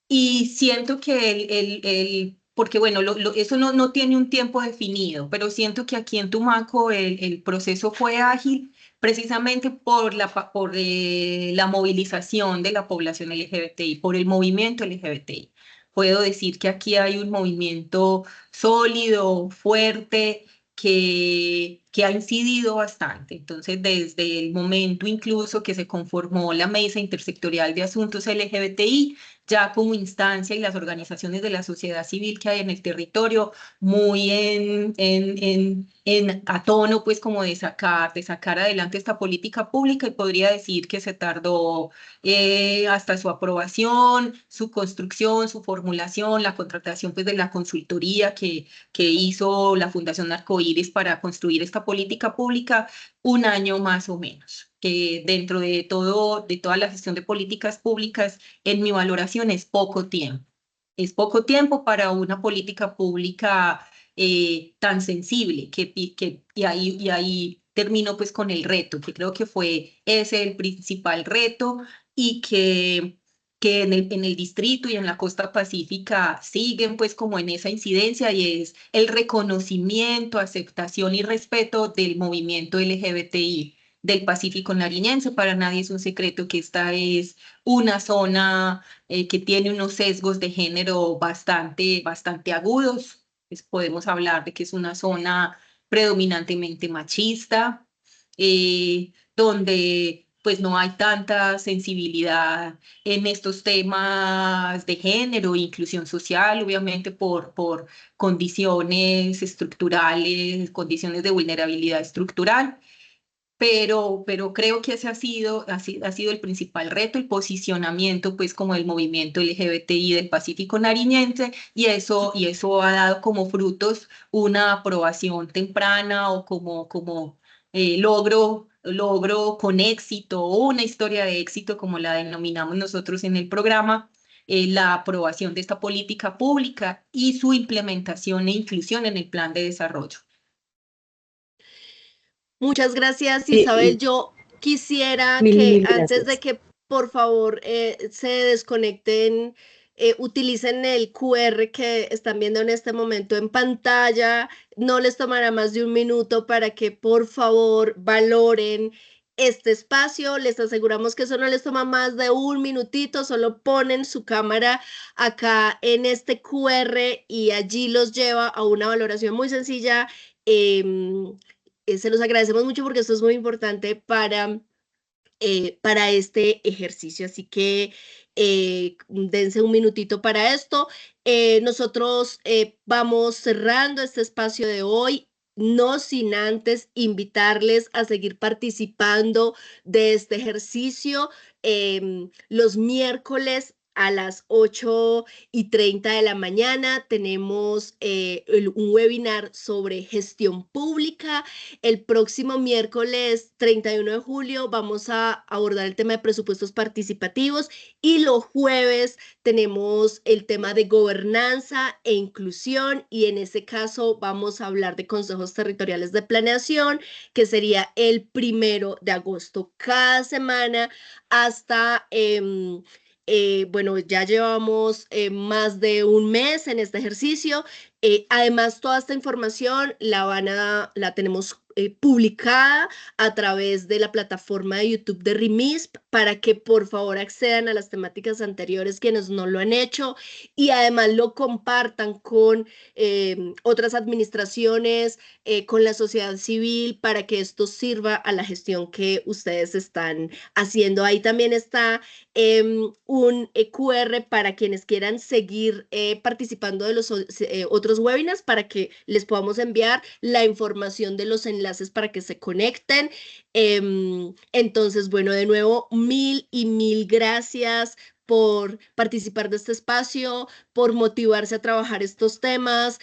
y siento que porque bueno, eso no tiene un tiempo definido, pero siento que aquí en Tumaco el proceso fue ágil precisamente por la movilización de la población LGBTI, por el movimiento LGBTI. Puedo decir que aquí hay un movimiento sólido, fuerte, que ha incidido bastante. Entonces, desde el momento incluso que se conformó la Mesa Intersectorial de Asuntos LGBTI, ya como instancia y las organizaciones de la sociedad civil que hay en el territorio, muy a tono, pues como de sacar adelante esta política pública y podría decir que se tardó hasta su aprobación, su construcción, su formulación, la contratación pues de la consultoría que hizo la Fundación Arcoíris para construir esta política pública, un año más o menos, que dentro de toda la gestión de políticas públicas, en mi valoración es poco tiempo. Es poco tiempo para una política pública tan sensible, y ahí termino pues con el reto, que creo que fue ese el principal reto y que en el distrito y en la costa pacífica siguen pues como en esa incidencia y es el reconocimiento, aceptación y respeto del movimiento LGBTI del Pacífico nariñense. Para nadie es un secreto que esta es una zona que tiene unos sesgos de género bastante agudos. Pues podemos hablar de que es una zona predominantemente machista, donde pues no hay tanta sensibilidad en estos temas de género, inclusión social, obviamente por condiciones estructurales, condiciones de vulnerabilidad estructural, pero creo que ese ha sido el principal reto, el posicionamiento pues como el movimiento LGBTI del Pacífico nariñense y eso ha dado como frutos una aprobación temprana o como logro con éxito o una historia de éxito como la denominamos nosotros en el programa, la aprobación de esta política pública y su implementación e inclusión en el plan de desarrollo. Muchas gracias, Isabel. Yo quisiera que mil antes gracias. de que por favor se desconecten, utilicen el QR que están viendo en este momento en pantalla. No les tomará más de un minuto para que por favor valoren este espacio. Les aseguramos que eso no les toma más de un minutito, solo ponen su cámara acá en este QR y allí los lleva a una valoración muy sencilla. Se los agradecemos mucho porque esto es muy importante para este ejercicio, así que dense un minutito para esto. Nosotros vamos cerrando este espacio de hoy, no sin antes invitarles a seguir participando de este ejercicio los miércoles a las 8:30 de la mañana. Tenemos un webinar sobre gestión pública. El próximo miércoles 31 de julio vamos a abordar el tema de presupuestos participativos y los jueves tenemos el tema de gobernanza e inclusión y en ese caso vamos a hablar de consejos territoriales de planeación, que sería el 1 de agosto. Cada semana hasta bueno, ya llevamos más de un mes en este ejercicio. Además, toda esta información la tenemos publicada a través de la plataforma de YouTube de RIMISP para que por favor accedan a las temáticas anteriores quienes no lo han hecho y además lo compartan con otras administraciones, con la sociedad civil para que esto sirva a la gestión que ustedes están haciendo. Ahí también está un QR para quienes quieran seguir participando de los otros webinars para que les podamos enviar la información de los enlaces para que se conecten. Entonces, bueno, de nuevo, mil gracias por participar de este espacio, por motivarse a trabajar estos temas.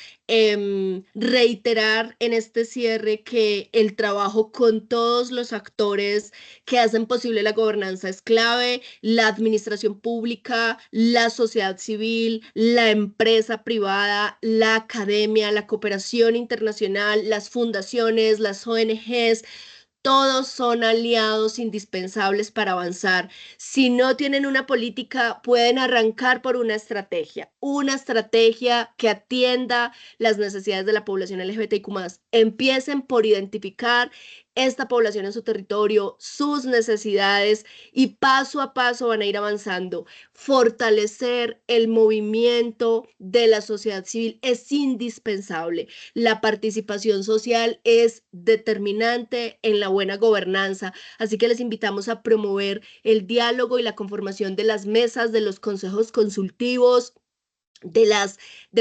Reiterar en este cierre que el trabajo con todos los actores que hacen posible la gobernanza es clave: la administración pública, la sociedad civil, la empresa privada, la academia, la cooperación internacional, las fundaciones, las ONGs. Todos son aliados indispensables para avanzar. Si no tienen una política, pueden arrancar por una estrategia que atienda las necesidades de la población LGBTIQ+. Empiecen por identificar esta población en su territorio, sus necesidades, y paso a paso van a ir avanzando. Fortalecer el movimiento de la sociedad civil es indispensable. La participación social es determinante en la buena gobernanza, así que les invitamos a promover el diálogo y la conformación de las mesas, de los consejos consultivos, de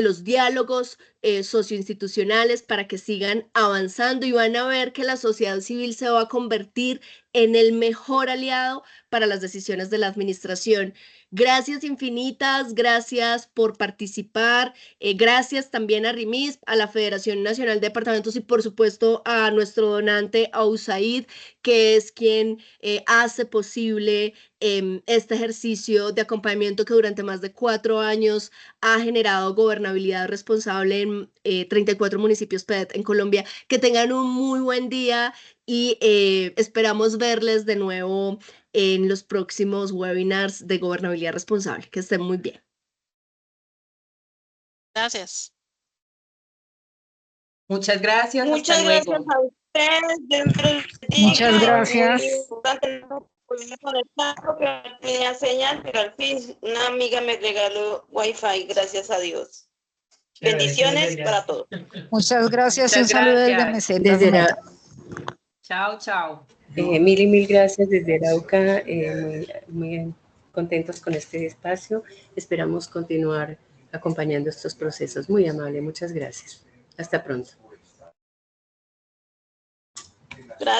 los diálogos socioinstitucionales, para que sigan avanzando, y van a ver que la sociedad civil se va a convertir en el mejor aliado para las decisiones de la administración. Gracias infinitas, gracias por participar, gracias también a RIMISP, a la Federación Nacional de Departamentos y por supuesto a nuestro donante, a USAID, que es quien hace posible este ejercicio de acompañamiento que durante más de 4 años ha generado gobernabilidad responsable en 34 municipios PEDET en Colombia. Que tengan un muy buen día y esperamos verles de nuevo en los próximos webinars de gobernabilidad responsable. Que estén muy bien. Gracias. Muchas gracias. Muchas hasta gracias luego. a ustedes. Dios me los bendiga. Muchas gracias. Muy importante no poderme conectar porque no tenía señal, pero al fin una amiga me regaló Wi-Fi, gracias a Dios. Bendiciones para todos. Muchas gracias y un Muchas saludo desde gracias. Mesetas. Desde Meta. Chao, chao. Mil y mil gracias desde Arauca, muy contentos con este espacio. Esperamos continuar acompañando estos procesos. Muy amable, muchas gracias. Hasta pronto.